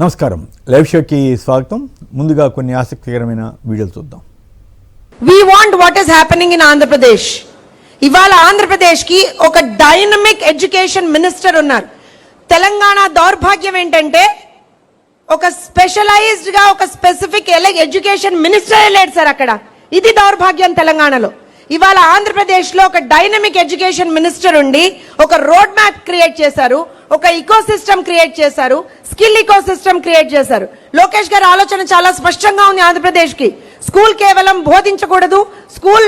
నమస్కారం, లైవ్ షోకి స్వాగతం. ముందుగా కొన్ని ఆసక్తికరమైన వీడియోలు చూద్దాం. We want what is happening in Andhra Pradesh. ఇవాళ ఆంధ్రప్రదేశ్ కి ఒక డైనమిక్ ఎడ్యుకేషన్ మినిస్టర్ ఉన్నారు. తెలంగాణ దౌర్భాగ్యం ఏంటంటే ఒక స్పెషలైజ్డ్ గా ఒక స్పెసిఫిక్ ఎడ్యుకేషన్ మినిస్టర్ లేడు సార్ అక్కడ. ఇది దౌర్భాగ్యం తెలంగాణలో. ఇవాళ ఆంధ్రప్రదేశ్ లో ఒక డైనమిక్ ఎడ్యుకేషన్ మినిస్టర్ ఉండి ఒక రోడ్ మ్యాప్ క్రియేట్ చేశారు, ఒక ఇకో సిస్టమ్ క్రియేట్ చేశారు, స్కిల్ ఇకో సిస్టమ్ క్రియేట్ చేశారు. లోకేష్ గారి ఆలోచన చాలా స్పష్టంగా ఉంది. ఆంధ్రప్రదేశ్ కి స్కూల్ కేవలం బోధించకూడదు, స్కూల్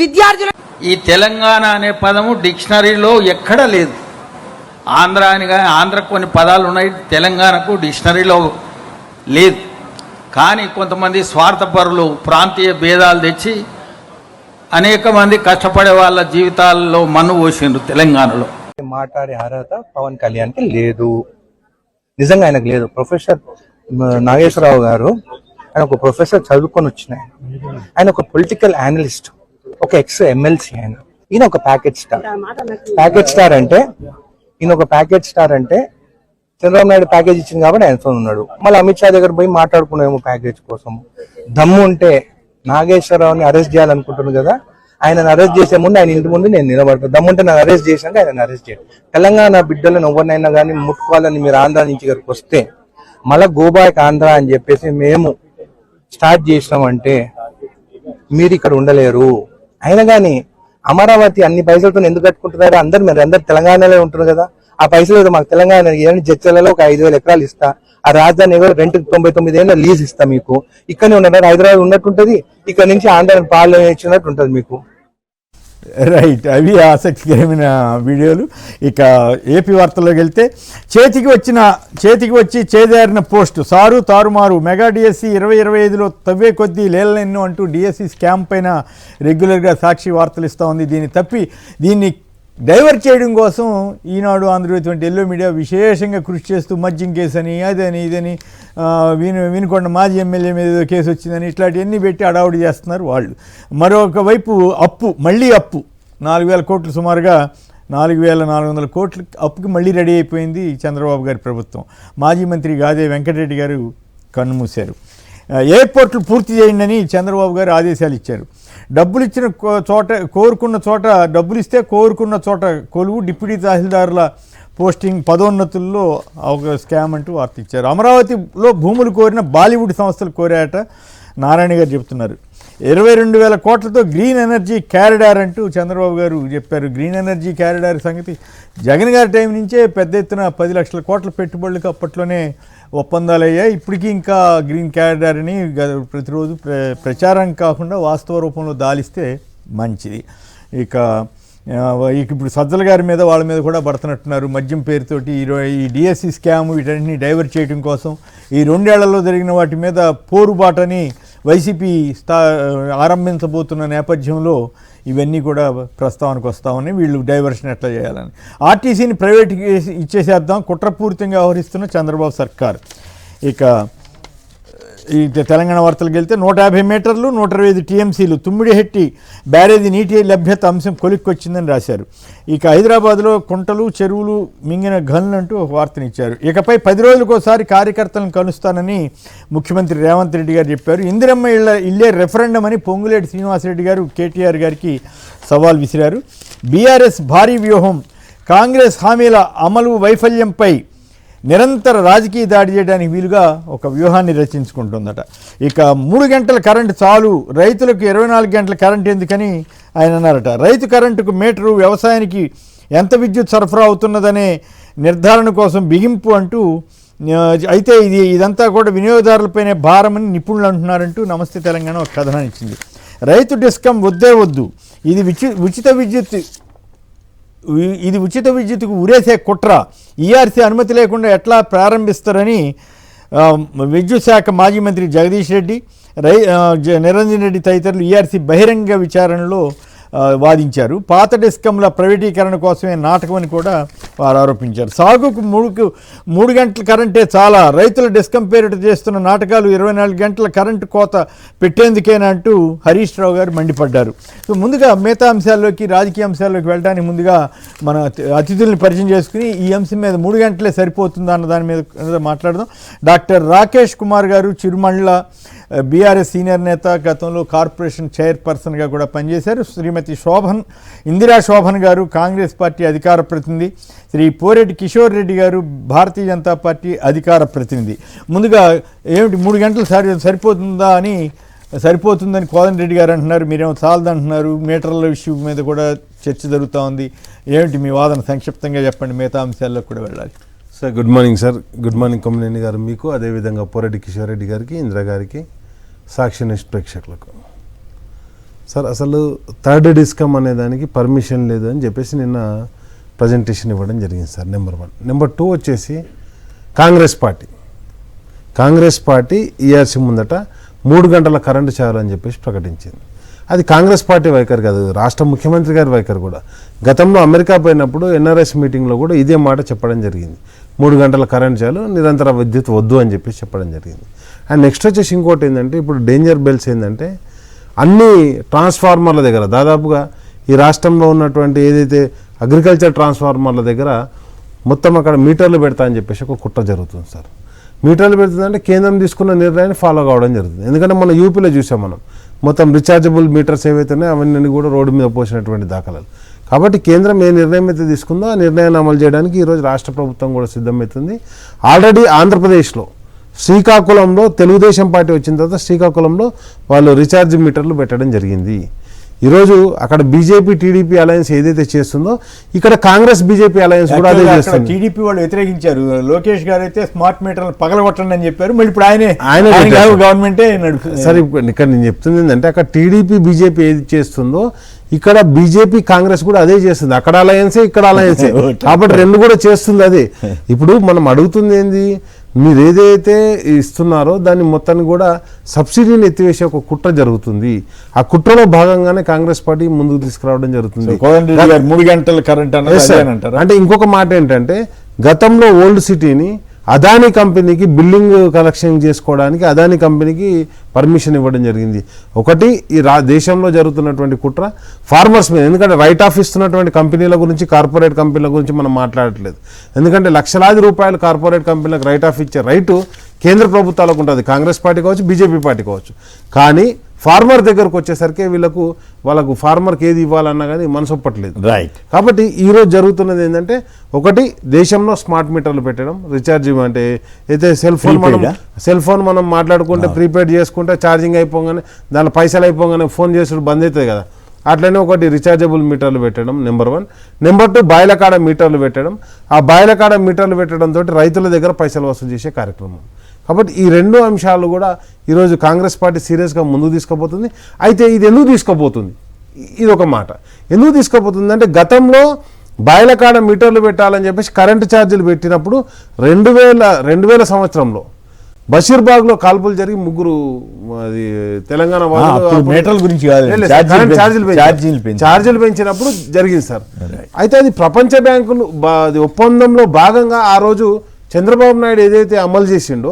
విద్యార్థులు. ఈ తెలంగాణ అనే పదము డిక్షనరీలో ఎక్కడా లేదు. ఆంధ్ర అని ఆంధ్రకు కొన్ని పదాలు ఉన్నాయి, తెలంగాణకు డిక్షనరీలో లేదు. కానీ కొంతమంది స్వార్థపరులు ప్రాంతీయ భేదాలు తెచ్చి అనేక మంది కష్టపడే వాళ్ళ జీవితాల్లో మన్ను పోసిండ్రు. తెలంగాణలో మాట్లాడే అర్హత పవన్ కళ్యాణ్కి లేదు, నిజంగా ఆయనకు లేదు. ప్రొఫెసర్ నాగేశ్వరరావు గారు ఆయన ఒక ప్రొఫెసర్ చదువుకొని వచ్చినాయి. ఆయన ఒక పొలిటికల్ అనలిస్ట్, ఒక ఎక్స్ ఎమ్మెల్సీ. ఈయన ఒక ప్యాకేజ్ స్టార్. ఈయన ఒక ప్యాకేజ్ స్టార్ అంటే చంద్రబాబు నాయుడు ప్యాకేజ్ ఇచ్చింది కాబట్టి ఆయనతో ఉన్నాడు. మళ్ళీ అమిత్ షా దగ్గర పోయి మాట్లాడుకున్నామేమో ప్యాకేజ్ కోసం. దమ్ము ఉంటే నాగేశ్వరరావుని అరెస్ట్ చేయాలనుకుంటున్నాను కదా, ఆయనను అరెస్ట్ చేసే ముందు ఆయన ఇంటి ముందు నేను నిలబడతాను. దమ్ముంటే నన్ను అరెస్ట్ చేశాక ఆయన అరెస్ట్ చేయాలి. తెలంగాణ బిడ్డలను ఎవరినైనా కానీ ముట్టుకోవాలని మీరు ఆంధ్ర నుంచి ఇక్కడికి వస్తే మళ్ళీ గోబాయ్ ఆంధ్ర అని చెప్పేసి మేము స్టార్ట్ చేసినామంటే మీరు ఇక్కడ ఉండలేరు. అయినా కానీ అమరావతి అన్ని పైసలతో ఎందుకు కట్టుకుంటున్నారు? అందరు తెలంగాణలో ఉంటున్నారు కదా. ఆ పైసలు ఏదో మాకు తెలంగాణ జడ్చలలో ఒక 5,000 ఎకరాలు ఇస్తా, ఆ రాజధాని రెంట్ 99 ఏళ్ళ లీజ్ ఇస్తా మీకు. ఇక్కడనే ఉన్నారు, హైదరాబాద్ ఉన్నట్టుంటది, ఇక్కడ నుంచి ఆంధ్ర పాలన ఇచ్చినట్టు ఉంటుంది మీకు. రైట్, అవి ఆసక్తికరమైన వీడియోలు. ఇక ఏపీ వార్తల్లోకి వెళ్తే చేతికి వచ్చి చేజారిన పోస్టు సారు తారుమారు. మెగా డిఎస్సి 2025లో తవ్వే కొద్దీ లేలెన్నో అంటూ డిఎస్సి స్కామ్ పైన రెగ్యులర్గా సాక్షి వార్తలు ఇస్తూ ఉంది. దీన్ని డైవర్ట్ చేయడం కోసం ఈనాడు, ఆంధ్రజ్యోతి వంటి ఎల్లో మీడియా విశేషంగా కృషి చేస్తూ మద్యం కేసు అని అదని ఇదని వినుకొండ మాజీ ఎమ్మెల్యే మీద ఏదో కేసు వచ్చిందని ఇట్లాంటివన్నీ పెట్టి అడావుడి చేస్తున్నారు వాళ్ళు. మరొక వైపు మళ్ళీ అప్పు 4,000 కోట్లు, సుమారుగా 4,400 కోట్ల అప్పుకి మళ్ళీ రెడీ అయిపోయింది చంద్రబాబు గారి ప్రభుత్వం. మాజీ మంత్రి గాదే వెంకటరెడ్డి గారు కన్నుమూశారు. ఎయిర్పోర్ట్లు పూర్తి చేయండి అని చంద్రబాబు గారు ఆదేశాలు ఇచ్చారు. డబ్బులు ఇచ్చిన చోట కోరుకున్న చోట డబ్బులు ఇస్తే కోరుకున్న చోట కొలువు. డిప్యూటీ తహసీల్దారుల పోస్టింగ్, పదోన్నతుల్లో ఒక స్కామ్ అంటూ వార్త ఇచ్చారు. అమరావతిలో భూములు కోరిన బాలీవుడ్ సంస్థలు కోరాట నారాయణ గారు చెప్తున్నారు. 22,000 కోట్లతో గ్రీన్ ఎనర్జీ క్యారిడార్ అంటూ చంద్రబాబు గారు చెప్పారు. గ్రీన్ ఎనర్జీ క్యారిడార్ సంగతి జగన్ గారి టైం నుంచే పెద్ద ఎత్తున 10 లక్షల కోట్ల పెట్టుబడులకు అప్పట్లోనే ఒప్పందాలు అయ్యాయి. ఇప్పటికీ ఇంకా గ్రీన్ క్యారిడార్ అని ప్రతిరోజు ప్రచారం కాకుండా వాస్తవ రూపంలో దాలిస్తే మంచిది. ఇక ఇప్పుడు సజ్జల గారి మీద వాళ్ళ మీద కూడా పడుతున్నట్టున్నారు. మద్యం పేరుతోటి ఈ డిఎస్సి స్కామ్ వీటన్నిటిని డైవర్ట్ చేయడం కోసం ఈ 2 ఏళ్లలో జరిగిన వాటి మీద పోరుబాటని వైసీపీ ఆరంభించబోతున్న నేపథ్యంలో ఇవన్నీ కూడా ప్రస్తావనకు వస్తామని, వీళ్ళు డైవర్షన్ ఎట్లా చేయాలని. ఆర్టీసీని ప్రైవేట్కి ఇచ్చేసేద్దాం కుట్రపూరితంగా వ్యవహరిస్తున్న చంద్రబాబు సర్కార్. ఇక ఈ తెలంగాణ వార్తలకు వెళ్తే 150 మీటర్లు 125 టీఎంసీలు తుమ్మిడిహెట్టి బ్యారేజీ నీటి లభ్యత అంశం కొలిక్కొచ్చిందని రాశారు. ఇక హైదరాబాద్లో కుంటలు చెరువులు మింగిన గన్లు అంటూ ఒక వార్తనిచ్చారు. ఇకపై 10 రోజులకోసారి కార్యకర్తలను కలుస్తానని ముఖ్యమంత్రి రేవంత్ రెడ్డి గారు చెప్పారు. ఇందిరమ్మ ఇల్లే రెఫరెండం అని పొంగులేటి శ్రీనివాసరెడ్డి గారు కేటీఆర్ గారికి సవాల్ విసిరారు. బీఆర్ఎస్ భారీ వ్యూహం, కాంగ్రెస్ హామీల అమలు వైఫల్యంపై నిరంతర రాజకీయ దాడి చేయడానికి వీలుగా ఒక వ్యూహాన్ని రచించుకుంటుందట. ఇక 3 గంటల కరెంటు చాలు, రైతులకు 24 గంటల కరెంటు ఎందుకని ఆయన అన్నారట. రైతు కరెంటుకు మీటరు, వ్యవసాయానికి ఎంత విద్యుత్ సరఫరా అవుతున్నదనే నిర్ధారణ కోసం బిగింపు అంటూ, అయితే ఇదంతా కూడా వినియోగదారులపైనే భారమని నిపుణులు అంటున్నారంటూ నమస్తే తెలంగాణ ఒక కథనాన్ని ఇచ్చింది. రైతు డిస్కం వద్దే వద్దు, ఇది ఉచిత విద్యుత్తుకు ఉరేసే కుట్ర, ఈఆర్సీ అనుమతి లేకుండా ఎట్లా ప్రారంభిస్తారని విద్యుత్ శాఖ మాజీ మంత్రి జగదీష్ రెడ్డి, నిరంజన్ రెడ్డి తదితరులు ఈఆర్సీ బహిరంగ విచారణలో వాదించారు. పాత డిస్కంల ప్రైవేటీకరణ కోసమే నాటకం అని కూడా వారు ఆరోపించారు. సాగుకు 3 గంటల కరెంటే చాలా, రైతుల డిస్కం పేరిట చేస్తున్న నాటకాలు 24 గంటల కరెంటు కోత పెట్టేందుకేనా అంటూ హరీష్ రావు గారు మండిపడ్డారు. సో ముందుగా మిగతా అంశాల్లోకి, రాజకీయ అంశాల్లోకి వెళ్ళడానికి ముందుగా మన అతిథుల్ని పరిచయం చేసుకుని ఈ అంశం మీద 3 గంటలే సరిపోతుందా అన్న దాని మీద మాట్లాడదాం. డాక్టర్ రాకేష్ కుమార్ గారు చిరుమండ్ల బీఆర్ఎస్ సీనియర్ నేత, గతంలో కార్పొరేషన్ చైర్పర్సన్గా కూడా పనిచేశారు. శ్రీమతి ఇందిరా శోభన్ గారు కాంగ్రెస్ పార్టీ అధికార ప్రతినిధి, శ్రీ పోరెడ్డి కిషోర్ రెడ్డి గారు భారతీయ జనతా పార్టీ అధికార ప్రతినిధి. ముందుగా ఏమిటి 3 గంటలు సరిపోతుందని కోదండరెడ్డి గారు అంటున్నారు, మీరేమో చాలదంటున్నారు. మీటర్ల ఇష్యూ మీద కూడా చర్చ జరుగుతూ ఉంది. ఏమిటి మీ వాదన? సంక్షిప్తంగా చెప్పండి, మిగతా అంశాల్లో కూడా వెళ్ళాలి. Sir good morning sir. Good morning Kommineni గారు మీకు, అదేవిధంగా పోరెడ్డి కిషోర్ రెడ్డి గారికి, ఇందిరా గారికి, సాక్షి న్యూస్ ప్రేక్షకులకు. సార్ అసలు థర్డ్ డిస్కమ్ అనే దానికి పర్మిషన్ లేదు అని చెప్పేసి నిన్న ప్రజెంటేషన్ ఇవ్వడం జరిగింది సార్, నెంబర్ 1. నెంబర్ 2 వచ్చేసి కాంగ్రెస్ పార్టీ ఈఆర్సీ ముందట 3 గంటల కరెంటు చేయాలని చెప్పేసి ప్రకటించింది. అది కాంగ్రెస్ పార్టీ వైఖరి కాదు, రాష్ట్ర ముఖ్యమంత్రి గారి వైఖరి కూడా. గతంలో అమెరికా పోయినప్పుడు ఎన్ఆర్ఎస్ మీటింగ్లో కూడా ఇదే మాట చెప్పడం జరిగింది. 3 గంటల కరెంట్ చాలు, నిరంతర విద్యుత్ వద్దు అని చెప్పేసి చెప్పడం జరిగింది. అండ్ నెక్స్ట్ వచ్చేసి ఇంకోటి ఏంటంటే, ఇప్పుడు డేంజర్ బెల్స్ ఏంటంటే అన్ని ట్రాన్స్ఫార్మర్ల దగ్గర దాదాపుగా ఈ రాష్ట్రంలో ఉన్నటువంటి ఏదైతే అగ్రికల్చర్ ట్రాన్స్ఫార్మర్ల దగ్గర మొత్తం అక్కడ మీటర్లు పెడతా అని చెప్పేసి ఒక కుట్ర జరుగుతుంది సార్. మీటర్లు పెడుతుందంటే కేంద్రం తీసుకున్న నిర్ణయాన్ని ఫాలో కావడం జరుగుతుంది. ఎందుకంటే మన యూపీలో చూసాం మనం, మొత్తం రీఛార్జబుల్ మీటర్స్ ఏవైతే ఉన్నాయో అవన్నీ కూడా రోడ్డు మీద పోసినటువంటి దాఖలాలు. కాబట్టి కేంద్రం ఏ నిర్ణయం అయితే తీసుకుందో ఆ నిర్ణయాన్ని అమలు చేయడానికి ఈరోజు రాష్ట్ర ప్రభుత్వం కూడా సిద్ధమవుతుంది. ఆల్రెడీ ఆంధ్రప్రదేశ్లో శ్రీకాకుళంలో తెలుగుదేశం పార్టీ వచ్చిన తర్వాత శ్రీకాకుళంలో వాళ్ళు రీఛార్జ్ మీటర్లు పెట్టడం జరిగింది. ఈరోజు అక్కడ బీజేపీ టీడీపీ అలయన్స్ ఏదైతే చేస్తుందో ఇక్కడ కాంగ్రెస్ బీజేపీ అలయన్స్ కూడా అదే చేస్తుంది. టీడీపీ వాళ్ళు వ్యతిరేకించారు. లోకేష్ గారు అయితే స్మార్ట్ మీటర్లు పగలగొట్టండి అని చెప్పారు. మరి ఇప్పుడు ఆయన గవర్నమెంటే నడుపుతుంది. సరే ఇక్కడ నేను చెప్తుంది ఏంటంటే, అక్కడ టీడీపీ బీజేపీ ఏది చేస్తుందో ఇక్కడ బీజేపీ కాంగ్రెస్ కూడా అదే చేస్తుంది. అక్కడ అలయన్సే, ఇక్కడ అలయన్సే. కాబట్టి రెండు కూడా చేస్తుంది అదే. ఇప్పుడు మనం అడుగుతుంది ఏంది, మీరు ఏదైతే ఇస్తున్నారో దాన్ని మొత్తాన్ని కూడా సబ్సిడీని ఎత్తివేసే ఒక కుట్ర జరుగుతుంది. ఆ కుట్రలో భాగంగానే కాంగ్రెస్ పార్టీ ముందుకు తీసుకురావడం జరుగుతుంది. 3 గంటల కరెంట్ అంటే ఇంకొక మాట ఏంటంటే, గతంలో ఓల్డ్ సిటీని అదానీ కంపెనీకి బిల్డింగ్ కలెక్షన్ చేసుకోవడానికి అదానీ కంపెనీకి పర్మిషన్ ఇవ్వడం జరిగింది. ఒకటి ఈ దేశంలో జరుగుతున్నటువంటి కుట్ర ఫార్మర్స్ మీద, ఎందుకంటే రైట్ ఆఫ్ ఇస్తున్నటువంటి కంపెనీల గురించి, కార్పొరేట్ కంపెనీల గురించి మనం మాట్లాడట్లేదు. ఎందుకంటే లక్షలాది రూపాయలు కార్పొరేట్ కంపెనీలకు రైట్ ఆఫ్ ఇచ్చే రైటు కేంద్ర ప్రభుత్వాలకు ఉంటుంది, కాంగ్రెస్ పార్టీ కావచ్చు, బీజేపీ పార్టీ కావచ్చు. కానీ ఫార్మర్ దగ్గరకు వచ్చేసరికి వాళ్ళకు ఫార్మర్కి ఏది ఇవ్వాలన్నా కానీ మనసు ఒప్పట్లేదు. రైట్. కాబట్టి ఈరోజు జరుగుతున్నది ఏంటంటే, ఒకటి దేశంలో స్మార్ట్ మీటర్లు పెట్టడం, రీఛార్జ్ అంటే అయితే సెల్ ఫోన్ మనం మాట్లాడుకుంటే ప్రీపెయిడ్ చేసుకుంటే ఛార్జింగ్ అయిపోగానే దాని పైసలు అయిపోగానే ఫోన్ చేసుడు బంద్ అవుతుంది కదా. అట్లనే ఒకటి రీఛార్జబుల్ మీటర్లు పెట్టడం నెంబర్ 1. నెంబర్ 2 బాయిలకాడ మీటర్లు పెట్టడం. ఆ బాయిలకాడ మీటర్లు పెట్టడంతో రైతుల దగ్గర పైసలు వసూలు చేసే కార్యక్రమం. కాబట్టి ఈ 2 అంశాలు కూడా ఈరోజు కాంగ్రెస్ పార్టీ సీరియస్గా ముందుకు తీసుకుపోతుంది. అయితే ఇది ఎందుకు తీసుకుపోతుంది, ఇది ఒక మాట. ఎందుకు తీసుకుపోతుంది అంటే, గతంలో బాయిలకాడ మీటర్లు పెట్టాలని చెప్పేసి కరెంటు ఛార్జీలు పెట్టినప్పుడు 2000 సంవత్సరంలో బషీర్బాగ్లో కాల్పులు జరిగి 3 అది తెలంగాణ ఛార్జీలు పెంచినప్పుడు జరిగింది సార్. అయితే అది ప్రపంచ బ్యాంకులు ఒప్పందంలో భాగంగా ఆ రోజు చంద్రబాబు నాయుడు ఏదైతే అమలు చేసిండో,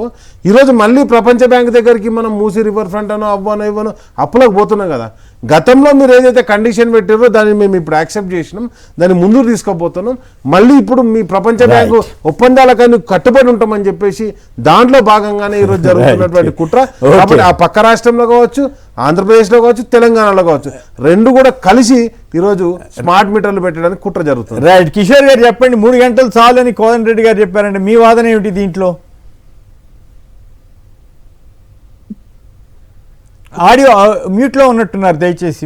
ఈరోజు మళ్ళీ ప్రపంచ బ్యాంక్ దగ్గరికి మనం మూసీ రివర్ ఫ్రంట్ అనో ఇవ్వను అప్పులకు పోతున్నాం కదా. గతంలో మీరు ఏదైతే కండిషన్ పెట్టారో దాన్ని మేము ఇప్పుడు యాక్సెప్ట్ చేసినాం, దాన్ని ముందుకు తీసుకుపోతున్నాం. మళ్ళీ ఇప్పుడు మీ ప్రపంచ బ్యాంకు ఒప్పందాలకైనా కట్టుబడి ఉంటామని చెప్పేసి దాంట్లో భాగంగానే ఈరోజు జరుగుతున్నటువంటి కుట్ర. కాబట్టి ఆ పక్క రాష్ట్రంలో కావచ్చు, ఆంధ్రప్రదేశ్లో కావచ్చు, తెలంగాణలో కావచ్చు, 2 కూడా కలిసి ఈరోజు స్మార్ట్ మీటర్లు పెట్టడానికి కుట్ర జరుగుతుంది. రైట్. కిషోర్ గారు చెప్పండి, 3 గంటలు చాలు అని కోదండరెడ్డి గారు చెప్పారంటే మీ వాదన ఏమిటి దీంట్లో? ఆడియో మ్యూట్లో ఉన్నట్టున్నారు, దయచేసి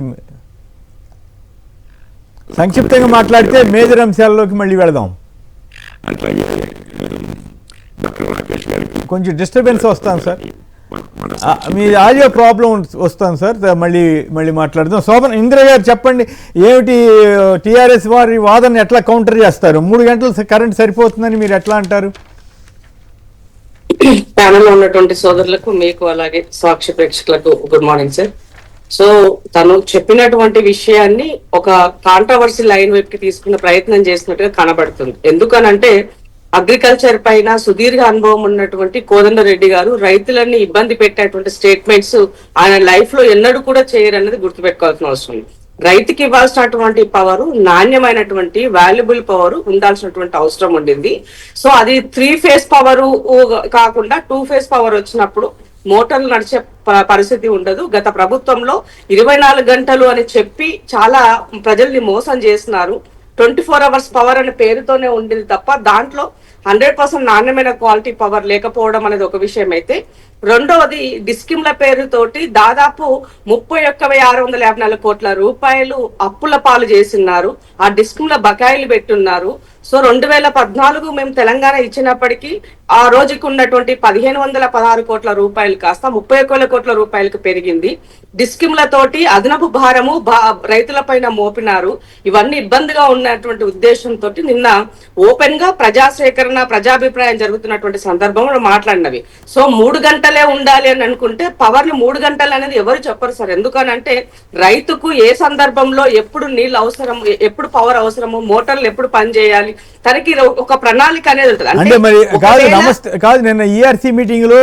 సంక్షిప్తంగా మాట్లాడితే మేజర్ అంశాల్లోకి మళ్ళీ వెళదాం. కొంచెం డిస్టర్బెన్స్ వస్తాను సార్, మీ ఆడియో ప్రాబ్లం వస్తాను సార్, మళ్ళీ మాట్లాడదాం. శోభన్, ఇందిరా గారు చెప్పండి, ఏమిటి టీఆర్ఎస్ వారి వాదన ఎట్లా కౌంటర్ చేస్తారు? 3 గంటలు కరెంట్ సరిపోతుందని మీరు ఎట్లా అంటారు? ప్యానెల్ లో ఉన్నటువంటి సోదరులకు, మీకు అలాగే సాక్షి ప్రేక్షకులకు గుడ్ మార్నింగ్ సార్. సో తను చెప్పినటువంటి విషయాన్ని ఒక కాంట్రవర్సీ లైన్ వైపుకి తీసుకునే ప్రయత్నం చేసినట్టుగా కనబడుతుంది. ఎందుకనంటే అగ్రికల్చర్ పైన సుదీర్ఘ అనుభవం ఉన్నటువంటి కోదండరెడ్డి గారు రైతులని ఇబ్బంది పెట్టేటువంటి స్టేట్మెంట్స్ ఆయన లైఫ్ లో ఎన్నడూ కూడా చేయరన్నది గుర్తుపెట్టుకోవాల్సిన అవసరం ఉంది. రైతుకి ఇవ్వాల్సినటువంటి పవర్, నాణ్యమైనటువంటి వాల్యుబుల్ పవర్ ఉండాల్సినటువంటి అవసరం ఉండింది. సో అది 3 ఫేజ్ పవర్ కాకుండా 2 ఫేజ్ పవర్ వచ్చినప్పుడు మోటార్లు నడిచే పరిస్థితి ఉండదు. గత ప్రభుత్వంలో 24 గంటలు అని చెప్పి చాలా ప్రజల్ని మోసం చేస్తున్నారు. 24 అవర్స్ పవర్ అనే పేరుతోనే ఉండేది తప్ప దాంట్లో 100% నాణ్యమైన క్వాలిటీ పవర్ లేకపోవడం అనేది ఒక విషయం అయితే, రెండవది డిస్కిమ్ల పేరుతోటి దాదాపు 31,654 కోట్ల రూపాయలు అప్పుల పాలు చేసిన్నారు. ఆ డిస్కిమ్ల బకాయిలు పెట్టున్నారు. సో 2014 మేము తెలంగాణ ఇచ్చినప్పటికీ ఆ రోజుకి ఉన్నటువంటి 1,516 కోట్ల రూపాయలు కాస్త 31 కోట్ల రూపాయలకు పెరిగింది. డిస్కిమ్లతోటి అదనపు భారము రైతుల పైన మోపినారు. ఇవన్నీ ఇబ్బందిగా ఉన్నటువంటి ఉద్దేశంతో నిన్న ఓపెన్ గా ప్రజాసేకరణ, ప్రజాభిప్రాయం జరుగుతున్నటువంటి సందర్భంలో మాట్లాడినవి. సో 3 గంటలే ఉండాలి అని అనుకుంటే పవర్ ని 3 గంటలు అనేది ఎవరు చెప్పరు సార్. ఎందుకనంటే రైతుకు ఏ సందర్భంలో ఎప్పుడు నీళ్ళు అవసరం, ఎప్పుడు పవర్ అవసరము, మోటార్లు ఎప్పుడు పనిచేయాలి, తనకి ఒక ప్రణాళిక అనేది ఉంటుంది. అంటే మరి కాదు నిన్న ఈఆర్సీ మీటింగ్ లో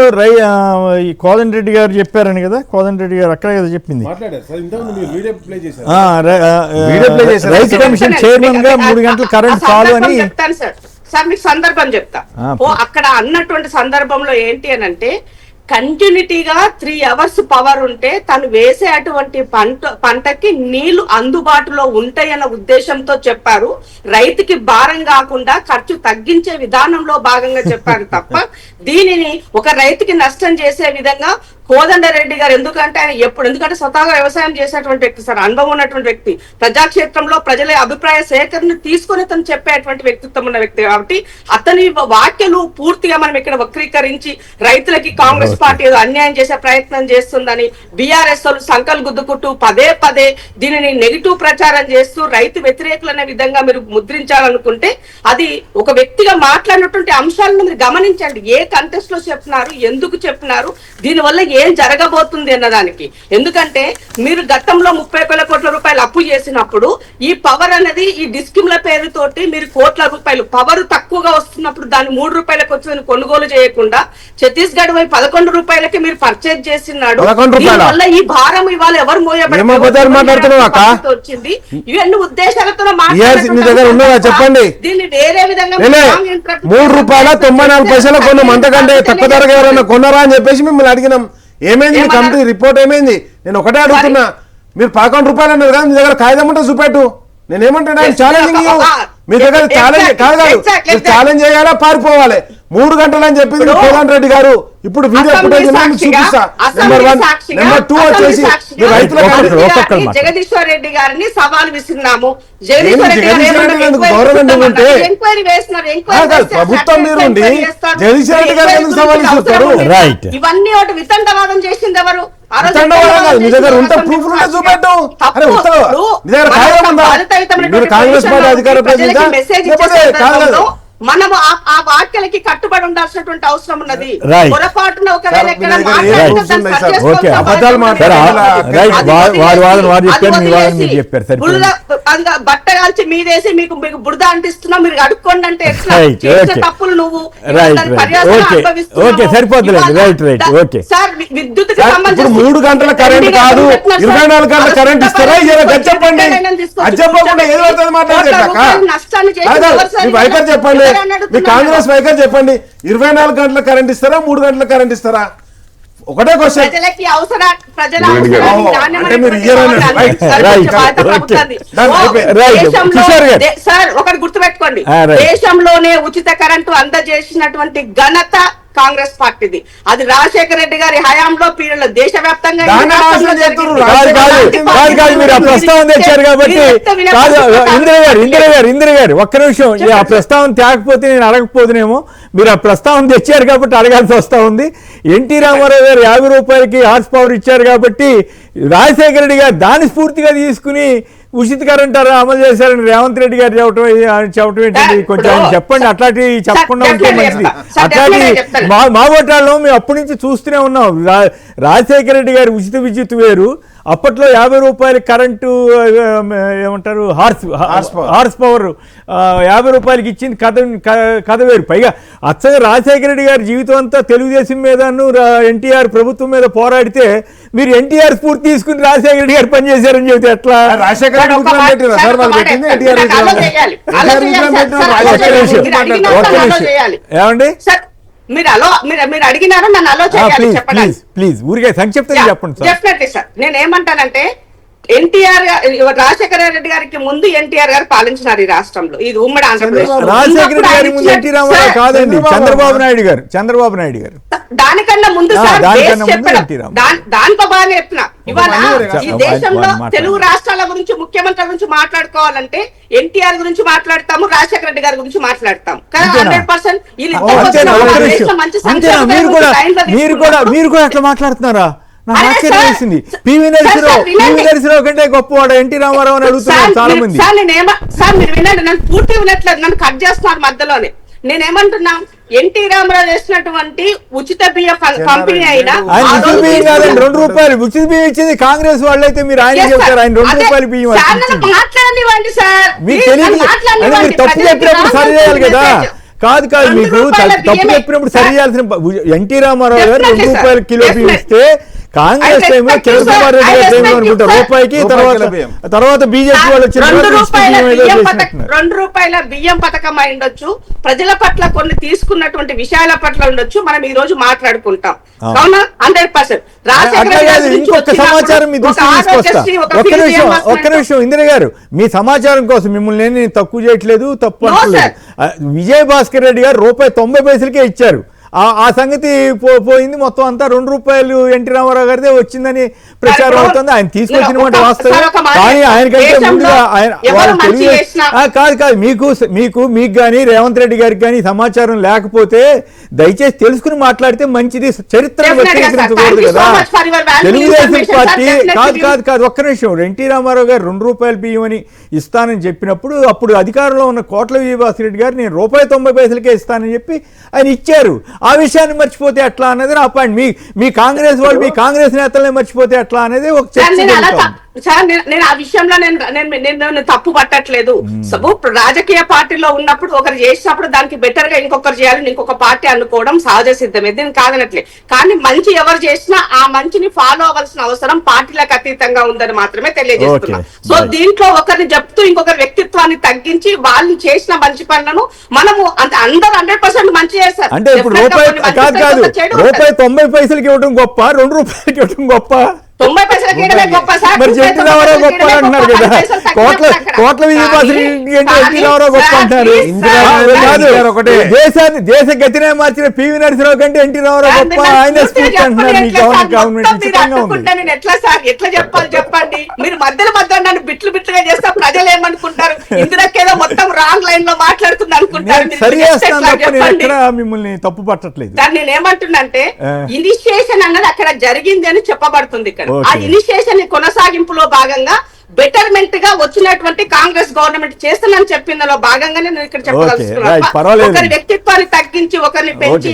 ఈ కోదండరెడ్డి గారు చెప్పారని కదా, కోదండరెడ్డి గారు అక్కడే కదా చెప్పింది. రైతు కమిషన్ చైర్మన్ గా 3 గంటల కరెంట్ చాలు అని చెప్తాను సార్. మీకు సందర్భం చెప్తా. అక్కడ అన్నటువంటి సందర్భంలో ఏంటి అని అంటే కంటిన్యూటీగా 3 అవర్స్ పవర్ ఉంటే తను వేసే అటువంటి పంటకి నీళ్లు అందుబాటులో ఉంటాయన్న ఉద్దేశంతో చెప్పారు. రైతుకి భారం కాకుండా ఖర్చు తగ్గించే విధానంలో భాగంగా చెప్పారు తప్ప దీనిని ఒక రైతుకి నష్టం చేసే విధంగా కోదండరెడ్డి గారు, ఎందుకంటే ఆయన ఎందుకంటే స్వతహాగా వ్యవసాయం చేసేటువంటి వ్యక్తి సార్, అనుభవం ఉన్నటువంటి వ్యక్తి, ప్రజాక్షేత్రంలో ప్రజల అభిప్రాయ సేకరణ తీసుకొని తను చెప్పేటువంటి వ్యక్తిత్వం ఉన్న వ్యక్తి కాబట్టి అతని వ్యాఖ్యలు పూర్తిగా మనం ఇక్కడ వక్రీకరించి రైతులకి కాంగ్రెస్ పార్టీ ఏదో అన్యాయం చేసే ప్రయత్నం చేస్తుందని బీఆర్ఎస్ వాళ్ళు సంకల్ గుద్దుకుంటూ పదే పదే దీనిని నెగిటివ్ ప్రచారం చేస్తూ రైతు వ్యతిరేకులు అనే విధంగా మీరు ముద్రించాలనుకుంటే అది ఒక వ్యక్తిగా మాట్లాడినటువంటి అంశాలను మీరు గమనించండి. ఏ కంటెస్ట్ లో చెప్పినారు, ఎందుకు చెప్పినారు, దీనివల్ల ఏం జరగబోతుంది అన్నదానికి. ఎందుకంటే మీరు గతంలో 31 కోట్ల రూపాయలు అప్పు చేసినప్పుడు ఈ పవర్ అనేది ఈ డిస్కిమ్ల పేరుతోటి మీరు కోట్ల రూపాయలు పవర్ తక్కువగా వస్తున్నప్పుడు దాన్ని 3 రూపాయలకు వచ్చి కొనుగోలు చేయకుండా ఛత్తీస్గఢ్ వైపు 11 రూపాయలకి మీరు పర్చేజ్ చేసినాడు. దీనివల్ల ఈ భారం ఇవాళ ఎవరు వచ్చింది? ఇవన్నీ ఉద్దేశాలతో చెప్పండి. దీన్ని వేరే విధంగా 3 రూపాయల 94 పైసలు కొన్నాం, అంతకంటే తక్కువ ధరగా ఎవరైనా కొన్నారా అని చెప్పేసి మిమ్మల్ని అడిగినాం. ఏమైంది మీ కమిటీ రిపోర్ట్ ఏమైంది? నేను ఒకటే అడుగుతున్నా, మీరు 11 రూపాయలు అన్నారు కదా, మీ దగ్గర కాగితం ఉంటే చూపెట్టు. నేనేమంటున్నా, ఛాలెంజింగ్ మీ దగ్గర ఛాలెంజ్ కాదు, ఛాలెంజ్ చేయాలా పారిపోవాలి. 3 గంటలు అని చెప్పింది కోదండరెడ్డి గారు. ఇప్పుడు వీడియో ఫుటేజ్ చూపిస్తా. నెంబర్ 1. నెంబర్ 2 వచ్చేసి జగదీశ్వర్ రెడ్డి గారిని సవాల్ విసిరినాము. గవర్నమెంట్ ఉంటే ప్రభుత్వం మీరు ఉండి జగదీశ్వర్ రెడ్డి గారు ఎందుకు సవాల్ విసురుతారు? రైట్. ఇవన్నీ ఒకటి వితండవాదం చేసింది ఎవరు? మీ దగ్గర ఉంటే ప్రూఫ్ ఉంటే చూపెట్టు. అరే మీ దగ్గర కాగితం ఉందా? మీరు కాంగ్రెస్ పార్టీ అధికార ప్రతినిధి మనము ఆ వాక్యాలకి కట్టుబడి ఉండాల్సినటువంటి అవసరం ఉన్నది. పొరపాటున ఒకవేళ బట్ట కాల్చి మీదేసి మీకు బురద అంటిస్తున్నా, మీరు అడుక్కోండి అంటే ఎట్లా? తప్పులు నువ్వు సార్ విద్యుత్ 3 గంటల కరెంట్ కాదు 24 గంటల కరెంట్ ఇస్తారా? చెప్పండి. వైఖరి చెప్పండి, మీ కాంగ్రెస్ వైఖరి చెప్పండి. 24 గంటల కరెంట్ ఇస్తారా, 3 గంటల కరెంట్ ఇస్తారా? ఒకటే క్వశ్చన్. సార్ ఒకటి గుర్తుపెట్టుకోండి, దేశంలోనే ఉచిత కరెంటు అందజేసినటువంటి ఘనత కాంగ్రెస్ పార్టీది. అది రాజశేఖర రెడ్డి గారి హయాంలో పీరియడ్లో దేశవ్యాప్తంగా మీరు ఆ ప్రస్తావన తెచ్చారు కాబట్టి ఇందిర గారు ఒక్క నిమిషం, ఆ ప్రస్తావన తేకపోతే నేను అడగకపోతున్నామో. మీరు ఆ ప్రస్తావన తెచ్చారు కాబట్టి అడగాల్సి వస్తా ఉంది. ఎన్టీ రామారావు గారు 50 రూపాయలకి హార్స్ పవర్ ఇచ్చారు కాబట్టి రాజశేఖర రెడ్డి గారు దాన్ని స్ఫూర్తిగా తీసుకుని ఉచిత కరెంట్ అమలు చేశారని రేవంత్ రెడ్డి గారు చెప్పడం ఏంటండి? కొంచెం చెప్పండి. అట్లాంటి చెప్పకుండా ఉంటే మంచిది. అట్లాంటి మా ఓటాల్లో మేము అప్పటి నుంచి చూస్తూనే ఉన్నాం. రాజశేఖర రెడ్డి గారి ఉచిత విద్యుత్ వేరు, అప్పట్లో 50 రూపాయల కరెంటు ఏమంటారు హార్స్ పవర్ 50 రూపాయలకి ఇచ్చింది కథ వేరు. పైగా అచ్చగా రాజశేఖర రెడ్డి గారి జీవితం అంతా తెలుగుదేశం మీదను ఎన్టీఆర్ ప్రభుత్వం మీద పోరాడితే మీరు ఎన్టీఆర్ స్ఫూర్తి తీసుకుని రాజశేఖర రెడ్డి గారు పనిచేశారని చెబితే ఎట్లా? రాజశేఖర రెడ్డి విగ్రహం పెట్టిరా సార్, వాళ్ళు పెట్టింది ఎన్టీఆర్ విగ్రహం. ఎన్టీఆర్ విగ్రహం పెట్టిన ఏమండి మీరు అడిగినారా నన్ను అలో చేయాలి చెప్పండి ప్లీజ్ ఊరికే సంక్షిప్తంగా చెప్పండి సార్. Definitely sir. నేను ఏమంటానంటే ఎన్టీఆర్ రాజశేఖర రెడ్డి గారికి ముందు ఎన్టీఆర్ గారు పాలించినారు ఈ రాష్ట్రంలో, ఇది ఉమ్మడి ఆంధ్రప్రదేశ్. రాజశేఖర రెడ్డి గారి ముందు ఎన్టీ రామారావు కాదండి, చంద్రబాబు నాయుడు గారు. దానికన్నా ముందు సార్ దానికన్నా ముందు చెప్పడం ఎన్టీ రామారావు. దానితో బాగా చెప్తున్నా. ఇవాళ ఈ దేశంలో తెలుగు రాష్ట్రాల గురించి ముఖ్యమంత్రుల గురించి మాట్లాడుకోవాలంటే ఎన్టీఆర్ గురించి మాట్లాడతాము, రాజశేఖర రెడ్డి గారి గురించి మాట్లాడతాము. మీరు కూడా అట్లా మాట్లాడుతున్నారా? నాకు ఆశ్చర్యం వేసింది. పివి నరసింహరావు కంటే గొప్పవాడు ఎన్టీ రామారావు అని అడుగుతున్నారు చాలా మంది. సార్ మీరు వినండి, నన్ను పూర్తి వినట్లేదు, నన్ను కట్ చేస్తున్నారు మధ్యలోనే. నేనేమంటున్నా, ఎన్టీ రామారావు చేసినటువంటి ఉచిత బియ్య పంపిణీ అయినా ఉచిత బియ్యం కాదండి, 2 రూపాయలు ఉచిత బియ్యం ఇచ్చింది కాంగ్రెస్ వాళ్ళైతే మీరు ఆయన చెప్తారు ఆయన 2 రూపాయలు బియ్యం మాట్లాడనివ్వండి సార్. మీకు తెలియదు, మీరు తప్పు చెప్పినప్పుడు సరి చేయాలి కదా. కాదు మీకు తప్పు చెప్పినప్పుడు సరి చేయాల్సిన ఎన్టీ రామారావు గారు 2 రూపాయల కిలో బియ్యం ఇస్తే కాంగ్రెస్ టైంలో కిరణ్ కుమార్ రెడ్డి గారి టైంలో అనుకుంటా రూపాయికి, తర్వాత బీజేపీ వాళ్ళు వచ్చిన 2 రూపాయల బియ్యం పథకం అయి ఉండొచ్చు, ప్రజల పట్ల కొన్ని తీసుకున్నటువంటి విషయాల పట్ల ఉండొచ్చు, మనం ఈ రోజు మాట్లాడుకుంటాం. అవునా? 100%. ఇంకొక సమాచారం మీ దృష్టికి తీసుకొస్తా. ఒక్క నిమిషం ఇందిర గారు, మీ సమాచారం కోసం మిమ్మల్ని నేను తక్కువ చేయట్లేదు, తప్పు అనట్లేదు. విజయ భాస్కర్ రెడ్డి గారు ₹1.90 ఇచ్చారు. ఆ సంగతి పోయింది. మొత్తం అంతా 2 రూపాయలు ఎన్టీ రామారావు గారిదే వచ్చిందని ప్రచారం అవుతుంది. ఆయన తీసుకొచ్చిన మాట వాస్తవం. కానీ ఆయనకంటే ముందుగా కాదు మీకు కానీ రేవంత్ రెడ్డి గారికి కానీ సమాచారం లేకపోతే దయచేసి తెలుసుకుని మాట్లాడితే మంచిది. చరిత్రను వ్యతిరేకించకూడదు కదా. తెలుగుదేశం పార్టీ కాదు ఒక్క నిమిషం. ఎన్టీ రామారావు గారు 2 రూపాయల బియ్యం అని ఇస్తానని చెప్పినప్పుడు అప్పుడు అధికారంలో ఉన్న కోట్ల విజయభాస్కర్ రెడ్డి గారు నేను ₹1.90 ఇస్తానని చెప్పి ఆయన ఇచ్చారు. ఆ విషయాన్ని మర్చిపోతే ఎట్లా అనేది నా పాయింట్. మీ కాంగ్రెస్ వాళ్ళు మీ కాంగ్రెస్ నేతలనే మర్చిపోతే ఎట్లా అనేది ఒక చర్చ. నేను ఆ విషయంలో నేను తప్పు పట్టట్లేదు. రాజకీయ పార్టీలో ఉన్నప్పుడు ఒకరు చేసినప్పుడు దానికి బెటర్ గా ఇంకొకరు చేయాలని ఇంకొక పార్టీ అనుకోవడం సహజ సిద్ధమే, దీన్ని కాదనట్లే. కానీ మంచి ఎవరు చేసినా ఆ మంచిని ఫాలో అవ్వాల్సిన అవసరం పార్టీలకు అతీతంగా ఉందని మాత్రమే తెలియజేస్తున్నా. సో దీంట్లో ఒకరిని చెప్తూ ఇంకొకరి వ్యక్తిత్వాన్ని తగ్గించి వాళ్ళు చేసిన మంచి పనులను మనము అందరూ 100% మంచి చేస్తారు. అంటే ఇప్పుడు ₹1.90 ఇవ్వడం గొప్ప, 2 రూపాయలకి ఇవ్వడం గొప్ప? 90 పైసలకి ఇవ్వడమే గొప్ప సార్. మరి ఎన్టీ రామారావు గొప్ప అంటున్నారు కదా. కోట్ల విజయభాస్కర్ ఎన్టీ రామారావు గొప్ప అంటారు. దేశ గతినే మార్చిన పివి నరసింహరావు కంటే ఎన్టీ రామారావు గొప్ప, ఆయన స్పీచ్ అంటున్నారు. నేను ఎట్లా సార్ ఎట్లా చెప్పాలి చెప్పండి. మీరు మధ్యలో నన్ను బిట్లుగా చేస్తే ప్రజలు ఏమనుకుంటారు? ఇందుకేదో మొత్తం రాంగ్ లైన్ లో మాట్లాడుతుంది అనుకుంటారు. మిమ్మల్ని తప్పు పట్టట్లేదు. దాన్ని నేను ఏమంటున్నంటే ఇనిషియేషన్ అన్నది అక్కడ జరిగింది అని చెప్పబడుతుంది. ఇక్కడ ఆ ఇనిషియేషన్ కొనసాగింపులో భాగంగా బెటర్మెంట్ గా వచ్చినటువంటి కాంగ్రెస్ గవర్నమెంట్ చేస్తుందని చెప్పిందో భాగంగానే నేను ఇక్కడ చెప్పగలుగుతున్నాను. ఒకరి వ్యక్తిత్వాన్ని తగ్గించి ఒకరిని పెంచి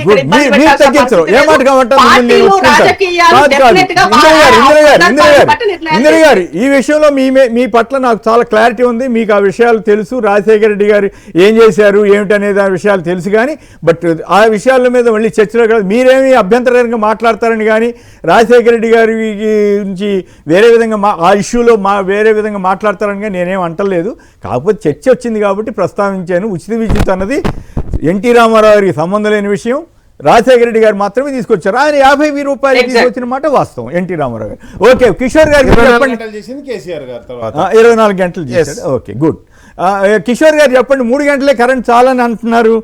గారు ఈ విషయంలో మీ పట్ల నాకు చాలా క్లారిటీ ఉంది. మీకు ఆ విషయాలు తెలుసు. రాజశేఖర రెడ్డి గారు ఏం చేశారు ఏమిటనేది ఆ విషయాలు తెలుసు. కానీ బట్ ఆ విషయాల మీద మళ్ళీ చర్చలో కాదు. మీరేమి అభ్యంతరంగా మాట్లాడతారని కానీ రాజశేఖర రెడ్డి గారి గురించి వేరే విధంగా ఆ ఇష్యూలో వేరే విధంగా మాట్లాడతారని నేనేం అంటలేదు. కాకపోతే చర్చ వచ్చింది కాబట్టి ప్రస్తావించాను. ఉచిత విద్యుత్ అన్నది ఎన్టీ రామారావు గారికి సంబంధం లేని విషయం. రాజశేఖర రెడ్డి గారు మాత్రమే తీసుకొచ్చారు. ఆయన 50 రూపాయలు తీసుకొచ్చిన మాట వాస్తవం. ఎన్టీ రామారావు గారు. ఓకే, కిషోర్ గారు 24 గంటలు చేశారు. Okay, good. కిషోర్ గారు చెప్పండి. 3 గంటలే కరెంట్ చాలని అంటున్నారు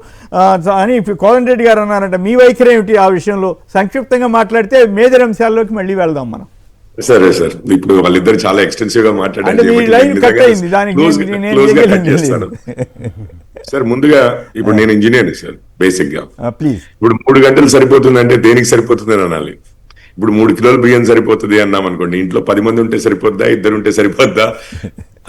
అని కోదండరెడ్డి గారు అన్నారంట. మీ వైఖరి ఏమిటి ఆ విషయంలో? సంక్షిప్తంగా మాట్లాడితే మేజర్ అంశాల్లోకి మళ్ళీ వెళ్దాం మనం. సరే సార్, ఇప్పుడు వాళ్ళిద్దరు చాలా ఎక్స్టెన్సివ్ గా మాట్లాడారు. సార్ ముందుగా ఇప్పుడు నేను ఇంజనీర్ సార్ బేసిక్ గా. ఇప్పుడు 3 గంటలు సరిపోతుంది అంటే దేనికి సరిపోతుంది అని అనాలి. ఇప్పుడు 3 కిలోల బియ్యం సరిపోతుంది అన్నాం అనుకోండి, ఇంట్లో 10 మంది ఉంటే సరిపోద్దా, 2 ఉంటే సరిపోద్దా?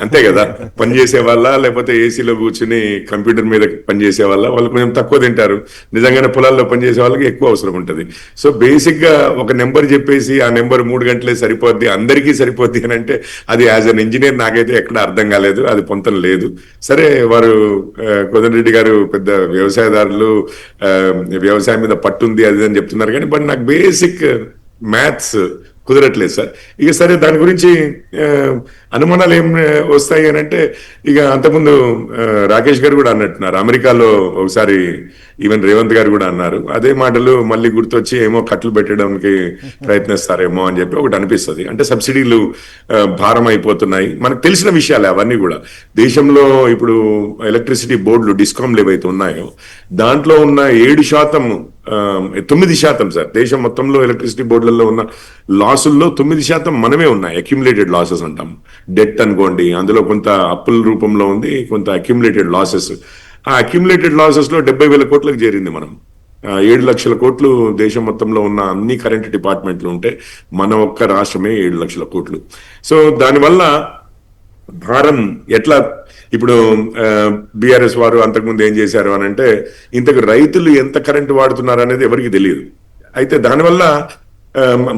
అంతే కదా, పనిచేసే వాళ్ళ లేకపోతే ఏసీలో కూర్చుని కంప్యూటర్ మీద పనిచేసే వాళ్ళ వాళ్ళు కొంచెం తక్కువ తింటారు, నిజంగానే పొలాల్లో పనిచేసే వాళ్ళకి ఎక్కువ అవసరం ఉంటుంది. సో బేసిక్ గా ఒక నెంబర్ చెప్పేసి ఆ నెంబర్ 3 గంటలే సరిపోద్ది, అందరికీ సరిపోద్ది అని అంటే అది యాజ్ అన్ ఇంజనీర్ నాకైతే ఎక్కడ అర్థం కాలేదు, అది పొంతం లేదు. సరే, వారు కోదండరెడ్డి గారు పెద్ద వ్యవసాయదారులు, వ్యవసాయం మీద పట్టుంది అది అని చెప్తున్నారు, కానీ బట్ నాకు బేసిక్ మ్యాథ్స్ కుదరట్లేదు సార్. ఇక సరే, దాని గురించి అనుమానాలు ఏం వస్తాయి అని అంటే, ఇక అంతకుముందు రాకేష్ గారు కూడా అన్నట్టున్నారు, అమెరికాలో ఒకసారి ఈవెన్ రేవంత్ గారు కూడా అన్నారు, అదే మాటలు మళ్ళీ గుర్తొచ్చి ఏమో కట్లు పెట్టడానికి ప్రయత్నిస్తారేమో అని చెప్పి ఒకటి అనిపిస్తుంది. అంటే సబ్సిడీలు భారం అయిపోతున్నాయి, మనకు తెలిసిన విషయాలే అవన్నీ కూడా. దేశంలో ఇప్పుడు ఎలక్ట్రిసిటీ బోర్డులు డిస్కామ్లు ఏవైతే ఉన్నాయో దాంట్లో ఉన్న 7%, 9% సార్, దేశం మొత్తంలో ఎలక్ట్రిసిటీ బోర్డులలో ఉన్న లాసుల్లో 9% మనమే ఉన్నాయి. అక్యుములేటెడ్ లాసెస్ అంటాం, డెట్ అనుకోండి, అందులో కొంత అప్పుల రూపంలో ఉంది, కొంత అక్యుములేటెడ్ లాసెస్. ఆ అక్యుములేటెడ్ లాసెస్ లో 70,000 కోట్లకు చేరింది మనం. 7 లక్షల కోట్లు దేశం మొత్తంలో ఉన్న అన్ని కరెంట్ డిపార్ట్మెంట్లు ఉంటే మన ఒక్క రాష్ట్రమే 7 లక్షల కోట్లు. సో దానివల్ల భారం ఎట్లా, ఇప్పుడు బీఆర్ఎస్ వారు అంతకుముందు ఏం చేశారు అని అంటే, ఇంతకు రైతులు ఎంత కరెంటు వాడుతున్నారు అనేది ఎవరికి తెలియదు. అయితే దానివల్ల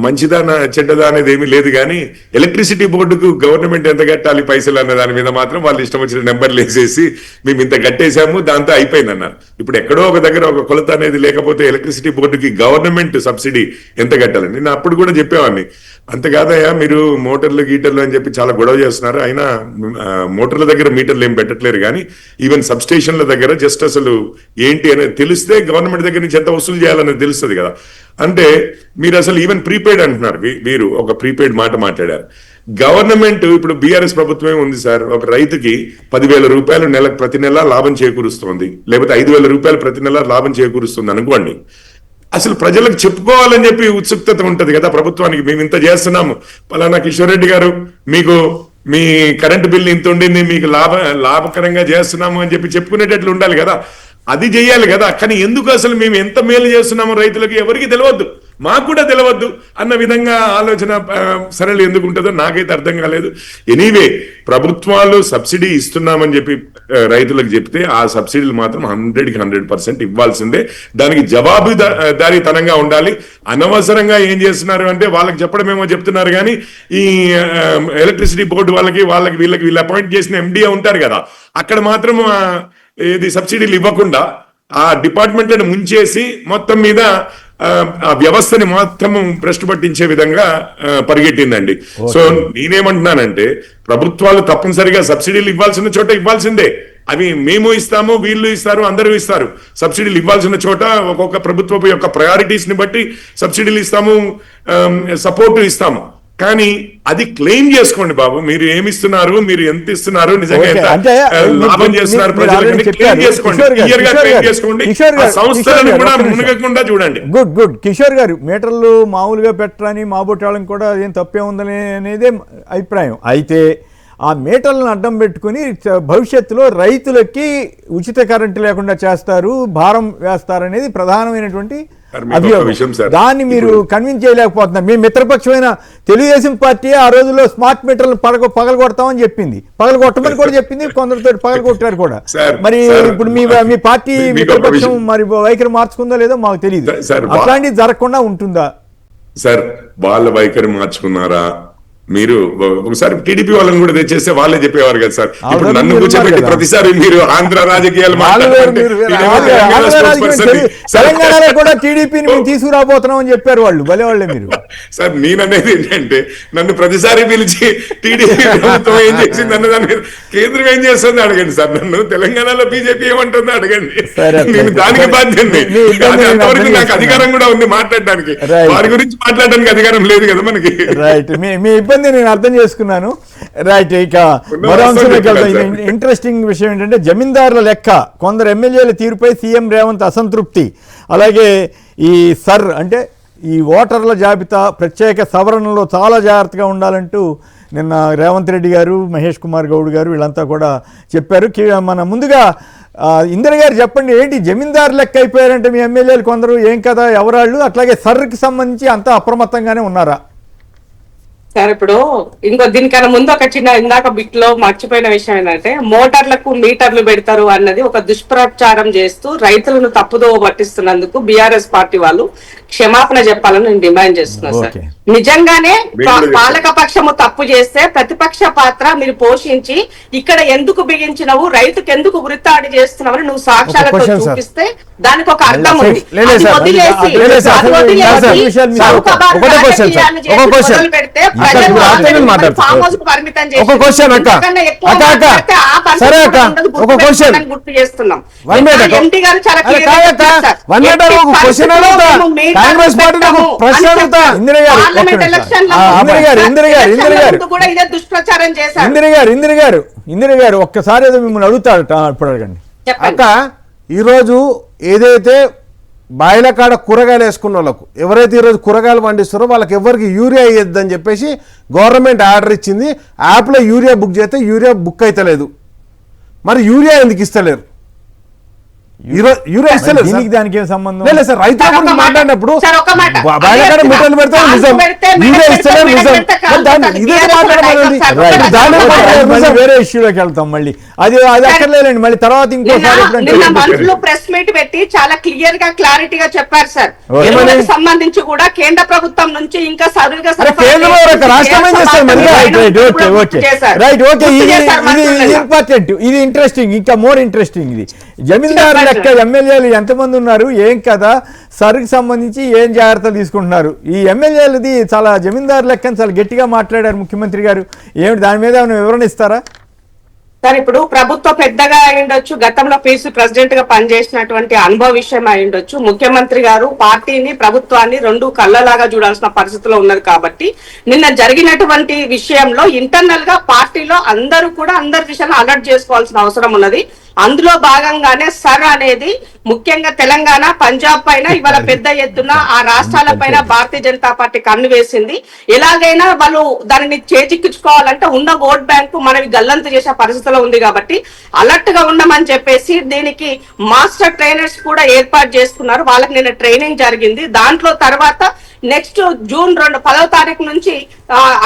మంచిదా చెడ్డదా అనేది ఏమీ లేదు, కానీ ఎలక్ట్రిసిటీ బోర్డుకు గవర్నమెంట్ ఎంత కట్టాలి పైసలు అన్న దాని మీద మాత్రం వాళ్ళు ఇష్టం వచ్చిన నెంబర్లు వేసేసి మేము ఇంత కట్టేశాము దాంతో అయిపోయింది అన్నారు. ఇప్పుడు ఎక్కడో ఒక దగ్గర ఒక కొలత అనేది లేకపోతే ఎలక్ట్రిసిటీ బోర్డుకి గవర్నమెంట్ సబ్సిడీ ఎంత కట్టాలి? నేను అప్పుడు కూడా చెప్పేవాడిని, అంతకాదయ్యా మీరు మోటార్లు గీటర్లు అని చెప్పి చాలా గొడవ చేస్తున్నారు, అయినా మోటార్ల దగ్గర మీటర్లు ఏం పెట్టట్లేరు, కానీ ఈవెన్ సబ్ స్టేషన్ల దగ్గర జస్ట్ అసలు ఏంటి అనేది తెలిస్తే గవర్నమెంట్ దగ్గర నుంచి ఎంత వసూలు చేయాలనేది తెలుస్తుంది కదా. అంటే మీరు అసలు ఈవెన్ ప్రీపెయిడ్ అంటున్నారు, మీరు ఒక ప్రీపెయిడ్ మాట మాట్లాడారు. గవర్నమెంట్ ఇప్పుడు బీఆర్ఎస్ ప్రభుత్వమే ఉంది సార్, ఒక రైతుకి 10,000 రూపాయలు ప్రతి నెల లాభం చేకూరుస్తోంది, లేకపోతే 5,000 రూపాయలు ప్రతి నెల లాభం చేకూరుస్తుంది అనుకోండి. అసలు ప్రజలకు చెప్పుకోవాలని చెప్పి ఉత్సుకత ఉంటది కదా ప్రభుత్వానికి, మేము ఇంత చేస్తున్నాము, పలానా కిషోర్ రెడ్డి గారు మీకు మీ కరెంటు బిల్లు ఇంత ఉండింది, మీకు లాభకరంగా చేస్తున్నాము అని చెప్పి చెప్పుకునేటట్లు ఉండాలి కదా. అది చెయ్యాలి కదా. కానీ ఎందుకు అసలు మేము ఎంత మేలు చేస్తున్నామో రైతులకు ఎవరికి తెలియవద్దు, మాకు కూడా తెలియవద్దు అన్న విధంగా ఆలోచన సరళి ఎందుకు ఉంటుందో నాకైతే అర్థం కాలేదు. ఎనీవే, ప్రభుత్వాలు సబ్సిడీ ఇస్తున్నామని చెప్పి రైతులకు చెప్తే ఆ సబ్సిడీలు మాత్రం 100కి 100% ఇవ్వాల్సిందే. దానికి జవాబుదారీతనంగా ఉండాలి. అనవసరంగా ఏం చేస్తున్నారు అంటే వాళ్ళకి చెప్పడమేమో చెప్తున్నారు, కానీ ఈ ఎలక్ట్రిసిటీ బోర్డు వీళ్ళకి వీళ్ళు అపాయింట్ చేసిన ఎండిఏ ఉంటారు కదా, అక్కడ మాత్రం ఏది సబ్సిడీలు ఇవ్వకుండా ఆ డిపార్ట్మెంట్లను ముంచేసి మొత్తం మీద ఆ వ్యవస్థని మొత్తం భ్రష్టు పట్టించే విధంగా పరిగెట్టిందండి. సో నేనేమంటున్నానంటే, ప్రభుత్వాలు తప్పనిసరిగా సబ్సిడీలు ఇవ్వాల్సిన చోట ఇవ్వాల్సిందే. అవి మేము ఇస్తాము, వీళ్ళు ఇస్తారు, అందరూ ఇస్తారు. సబ్సిడీలు ఇవ్వాల్సిన చోట ఒక్కొక్క ప్రభుత్వం యొక్క ప్రయారిటీస్ ని బట్టి సబ్సిడీలు ఇస్తాము, సపోర్ట్ ఇస్తాము. కానీ అది క్లెయిమ్ చేసుకోండి బాబు, మీరు ఏమిస్తున్నారు, మీరు ఎంత ఇస్తున్నారు, నిజంగా లాభం చేస్తున్నారు ప్రజలకు క్లెయిమ్ చేసుకోండి, క్లియర్ గా క్లెయిమ్ చేసుకోండి. సంస్థలను కూడా మునగకుండా చూడండి. గుడ్ కిషోర్ గారు, మీటర్లు మామూలుగా పెట్టరని మాబోటాళ్ళని కూడా ఏం తప్పే ఉందని అనేదే అభిప్రాయం. అయితే ఆ మీటర్లను అడ్డం పెట్టుకుని భవిష్యత్తులో రైతులకి ఉచిత కరెంటు లేకుండా చేస్తారు, భారం వేస్తారనేది ప్రధానమైనటువంటి అభియోగం. దాన్ని మీరు కన్విన్స్ చేయలేకపోతున్నారు. మీ మిత్రపక్షమైన తెలుగుదేశం పార్టీ ఆ రోజుల్లో స్మార్ట్ మీటర్లు పగలగొడతామని చెప్పింది, పగలగొట్టమని కూడా చెప్పింది, కొందరితో పగలగొట్టారు కూడా. మరి ఇప్పుడు మీ పార్టీ మిత్రపక్షం మరి వైఖరి మార్చుకుందా లేదో మాకు తెలియదు. అట్లాంటిది జరగకుండా ఉంటుందా సార్? వాళ్ళ వైఖరి మార్చుకున్నారా? మీరు ఒకసారి టీడీపీ వాళ్ళని కూడా తెచ్చేస్తే వాళ్ళే చెప్పేవారు కదా సార్. ఇప్పుడు నన్ను కూర్చోబెట్టి ప్రతిసారి మీరు ఆంధ్ర రాజకీయాలు తెలంగాణలో కూడా టీడీపీని మేము తీసుకురాబోతున్నాం అని చెప్పారు వాళ్ళు, భలే వాళ్ళే మీరు. సార్ నేననేది ఏంటంటే, నన్ను ప్రతిసారి పిలిచి టీడీపీ ప్రభుత్వం ఏం చేసింది అన్న దాని మీద కేంద్రం ఏం చేస్తుంది అడగండి సార్. నన్ను తెలంగాణలో బీజేపీ ఏమంటుందో అడగండి, నేను దానికి బాధ్యత. అంతవరకు నాకు అధికారం కూడా ఉంది మాట్లాడడానికి, వారి గురించి మాట్లాడడానికి అధికారం లేదు కదా మనకి. రైట్, మీ నేను అర్థం చేసుకున్నాను. రైట్, ఇక మరో అంశంలోకి వెళ్తాం. ఇంట్రెస్టింగ్ విషయం ఏంటంటే, జమీందారుల లెక్క, కొందరు ఎమ్మెల్యేల తీరుపై సీఎం రేవంత్ అసంతృప్తి. అలాగే ఈ అంటే ఈ ఓటర్ల జాబితా ప్రత్యేక సవరణలో చాలా జాగ్రత్తగా ఉండాలంటూ నిన్న రేవంత్ రెడ్డి గారు, మహేష్ కుమార్ గౌడ్ గారు వీళ్ళంతా కూడా చెప్పారు. మన ముందుగా ఇందిర గారు చెప్పండి, ఏంటి జమీందారు లెక్క అయిపోయారంటే మీ ఎమ్మెల్యేలు కొందరు, ఏం కదా ఎవరాళ్ళు? అట్లాగే సర్కి సంబంధించి అంతా అప్రమత్తంగానే ఉన్నారా? సార్ ఇప్పుడు దీనికన్నా ముందు ఒక చిన్న ఇందాక బిట్ లో మర్చిపోయిన విషయం ఏంటంటే మోటార్లకు మీటర్లు పెడతారు అన్నది ఒక దుష్ప్రచారం చేస్తూ రైతులను తప్పుదోవ పట్టిస్తున్నందుకు బీఆర్ఎస్ పార్టీ వాళ్ళు క్షమాపణ చెప్పాలని నేను డిమాండ్ చేస్తున్నాను సార్. Okay. నిజంగానే పాలక పక్షము తప్పు చేస్తే ప్రతిపక్ష పాత్ర మీరు పోషించి ఇక్కడ ఎందుకు బిగించినవు, రైతుకు ఎందుకు వృత్తాడి చేస్తున్నావు నువ్వు సాక్ష్యాలతో ఒక question, sir. చూపిస్తే దానికి ఒక అర్థం ఉంది. లేదు, అది sir. వదిలేసి లేదు, sir. అది వదిలేసి sir. చౌకబారు ఒకటే question, sir. రాజకీయాలు చేసి ఒక question. మొదలు పెడితే ఇక్కడ ప్రజలు ఇప్పుడు already ఆఫ్టర్నూన్ మాట్లాడతారు. ఫామ్ హౌస్ కు పరిమితం చేసి ఒక క్వశ్చన్ అక్క ఇంతకన్నా ఎక్కువ అక్క అక్క మాట్లాడితే ఆ పరిస్థితి సరే అక్క కూడా ఉండదు, ఒక క్వశ్చన్ గుర్తుపెట్టుకోవాలని గుర్తు చేస్తున్నాం. వన్ మినిట్ అక్క ఎంపీ గారు చాలా అరే clear గా కాదక్క చెప్పారు సార్. వన్ మినిట్ ఎట్టి ఒక క్వశ్చన్ పరిస్థితుల్లో అడుగుతా మేము మీటర్లు కాంగ్రెస్ పార్టీ పెట్టము ప్రశ్న అని అడుగుతా చెప్పారు. ఇందిరా గారు, ఒక్క పార్లమెంట్ నిమిషం. ఎలక్షన్ల ఇందిరా గారు, ఇందిరా గారు, ఇందిరా గారు. ముందు కూడా ఇదే దుష్ప్రచారం చేశారు. ఇందిర గారు ఒక్కసారి ఏదో మిమ్మల్ని అడుగుతాడట, ఇప్పుడు అడగండి. చెప్పండి. అక్క ఈరోజు ఏదైతే బాయిల కాడ కూరగాయలు వేసుకున్న వాళ్ళకు ఎవరైతే ఈరోజు కూరగాయలు పండిస్తారో వాళ్ళకి ఎవరికి యూరియా ఇయ్యద్దని చెప్పేసి గవర్నమెంట్ ఆర్డర్ ఇచ్చింది. యాప్లో యూరియా బుక్ చేస్తే యూరియా బుక్ అయితలేదు. మరి యూరియా ఎందుకు ఇస్తలేరు? యూరియా ఇస్తలేరు దీనికి దానికి ఏం సంబంధం? లేదు సార్, రైతుల గురించి మాట్లాడినప్పుడు సార్, ఒక మాట. బాయిల కాడ ముట్టలు పెడతారు నిజం, యూరియా ఇస్తలేరు నిజం. ఇదే మాట్లాడమనండి. Right. దాన్ని మళ్ళీ వేరే ఇష్యూలోకి వెళ్తాం. మళ్ళీ అది అక్కర్లేదండి. మళ్ళీ తర్వాత ఇంకోసారి నిన్న మంత్రులు ప్రెస్ మీట్ పెట్టి చాలా క్లియర్ గా క్లారిటీగా చెప్పారు సార్. Okay. ఎరువులకు సంబంధించి కూడా కేంద్ర ప్రభుత్వం నుంచి ఇంకా సరిగ్గా కేంద్రంలో ఒక రాష్ట్రం ఏం చేస్తారు మరి? ఇది ఇంపార్టెంట్, ఇది ఇంట్రెస్టింగ్, ఇంకా మోర్ ఇంట్రెస్టింగ్. ఇది జమీందారు లెక్క ఎమ్మెల్యేలు ఎంతమంది ఉన్నారు, ఏం కదా, సరుకు సంబంధించి ఏం జాగ్రత్తలు తీసుకుంటున్నారు. ఈ ఎమ్మెల్యేలది చాలా జమీందారు లెక్క చాలా గట్టిగా మాట్లాడారు ముఖ్యమంత్రి గారు. ఏమిటి దాని మీద ఏమైనా వివరణ ఇస్తారా? సార్, ఇప్పుడు ప్రభుత్వం పెద్దగా అయ్యుండొచ్చు, గతంలో పీసీ ప్రెసిడెంట్ గా పనిచేసినటువంటి అనుభవ విషయం అయ్యుండొచ్చు. ముఖ్యమంత్రి గారు పార్టీని ప్రభుత్వాన్ని రెండు కళ్ళలాగా చూడాల్సిన పరిస్థితిలో ఉన్నారు కాబట్టి నిన్న జరిగినటువంటి విషయంలో ఇంటర్నల్ గా పార్టీలో అందరూ కూడా అందరి విషయాన్ని అలర్ట్ చేసుకోవాల్సిన అవసరం ఉన్నది. అందులో భాగంగానే సర్ అనేది ముఖ్యంగా తెలంగాణ, పంజాబ్ పైన ఇవాళ పెద్ద ఎత్తున ఆ రాష్ట్రాల పైన భారతీయ జనతా పార్టీ కన్ను వేసింది. ఎలాగైనా వాళ్ళు దానిని చేజిక్కించుకోవాలంటే ఉన్న ఓట్ బ్యాంకు మనవి గల్లంతు చేసే పరిస్థితిలో ఉంది కాబట్టి అలర్ట్ గా ఉండమని చెప్పేసి దీనికి మాస్టర్ ట్రైనర్స్ కూడా ఏర్పాటు చేసుకున్నారు. వాళ్ళకి నిన్న ట్రైనింగ్ జరిగింది. దాంట్లో తర్వాత నెక్స్ట్ జూన్ 10వ తారీఖు నుంచి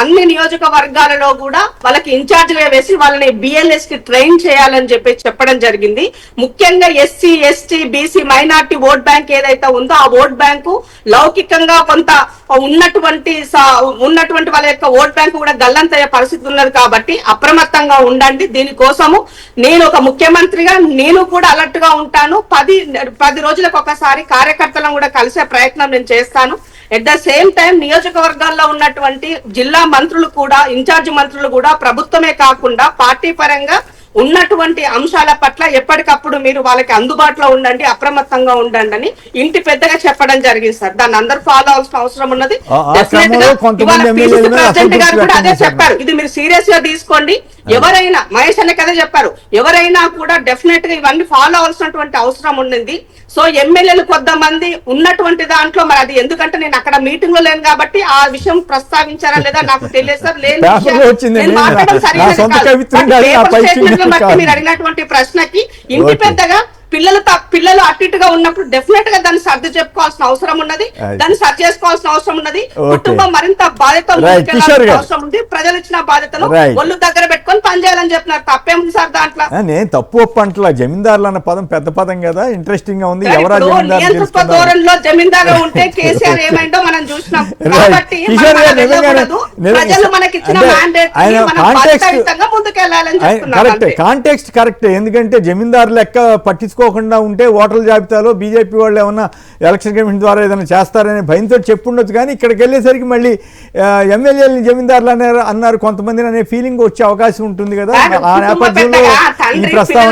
అన్ని నియోజకవర్గాలలో కూడా వాళ్ళకి ఇన్ఛార్జ్గా వేసి వాళ్ళని బిఎల్ఎస్ కి ట్రైన్ చేయాలని చెప్పి చెప్పడం జరిగింది. ముఖ్యంగా SC, ST, BC, minority vote bank ఏదైతే ఉందో ఆ ఓట్ బ్యాంకు లౌకికంగా కొంత ఉన్నటువంటి వాళ్ళ యొక్క ఓట్ బ్యాంకు కూడా గల్లంతయ్యే పరిస్థితి ఉన్నది కాబట్టి అప్రమత్తంగా ఉండండి. దీనికోసము నేను ఒక ముఖ్యమంత్రిగా నేను కూడా అలర్ట్ గా ఉంటాను. 10 రోజులకు ఒకసారి కార్యకర్తలను కూడా కలిసే ప్రయత్నం నేను చేస్తాను. ఎట్ ద సేమ్ టైం నియోజకవర్గాల్లో ఉన్నటువంటి జిల్లా మంత్రులు కూడా, ఇన్ఛార్జ్ మంత్రులు కూడా ప్రభుత్వమే కాకుండా పార్టీ పరంగా ఉన్నటువంటి అంశాల పట్ల ఎప్పటికప్పుడు మీరు వాళ్ళకి అందుబాటులో ఉండండి, అప్రమత్తంగా ఉండండి అని ఇంటి పెద్దగా చెప్పడం జరిగింది సార్. దాన్ని అందరూ ఫాలో అవ్వాల్సిన అవసరం ఉన్నది. ప్రెసిడెంట్ గారు కూడా అదే చెప్పారు, ఇది మీరు సీరియస్ గా తీసుకోండి. ఎవరైనా మహేష్ అనే కదే చెప్పారు, ఎవరైనా కూడా డెఫినెట్ గా ఇవన్నీ ఫాలో అవ్వాల్సినటువంటి అవసరం ఉండింది. సో ఎమ్మెల్యేలు కొంతమంది ఉన్నటువంటి దాంట్లో మరి అది ఎందుకంటే నేను అక్కడ మీటింగ్ లో లేను కాబట్టి ఆ విషయం ప్రస్తావించారా లేదా నాకు తెలియదు సార్. నేను మాట్లాడడం సరైనది బట్టి మీరు అడిగినటువంటి ప్రశ్నకి ఇంటి పెద్దగా పిల్లలు అటు ఇటుగా ఉన్నప్పుడు డెఫినెట్ గా దాన్ని సర్ది చెప్పుకోవాల్సిన అవసరం ఉన్నది, దాన్ని సర్ది చేసుకోవాల్సిన అవసరం ఉన్నది. కుటుంబం మరింత బాధ్యత అవసరం ఉంది. ప్రజలు ఇచ్చిన బాధ్యతను ఒళ్ళు దగ్గర పెట్టుకొని పనిచేయాలని చెప్పినారు. తప్పేముంది సార్ దాంట్లో? నేను తప్పు ఒప్పంటలా. జమీందారులు అన్న పదం పెద్ద పదం కదా, ఇంట్రెస్టింగ్ గా ఉంది. నియంతృత్వ ధోరణిలో జమీందారు ఉంటే కేసీఆర్ ఏమైందో మనం చూసినాం. కాబట్టి ప్రజలు మనకి ఇచ్చిన మ్యాండేట్ ముందుకెళ్లాలని చెప్తున్నారు. Context correct. ఎందుకంటే జమీందారు లెక్క పట్టించుకోకుండా ఉంటే ఓటర్ల జాబితాలో బీజేపీ వాళ్ళు ఏమన్నా ఎలక్షన్ కమిషన్ ద్వారా ఏదైనా చేస్తారనే భయంతో చెప్పుండొచ్చు. కానీ ఇక్కడికి వెళ్ళేసరికి మళ్ళీ ఎమ్మెల్యేలని జమీందారులు అన్నారు కొంతమంది అనే ఫీలింగ్ వచ్చే అవకాశం ఉంటుంది కదా. ఆ నేపథ్యంలో ఈ ప్రస్తావన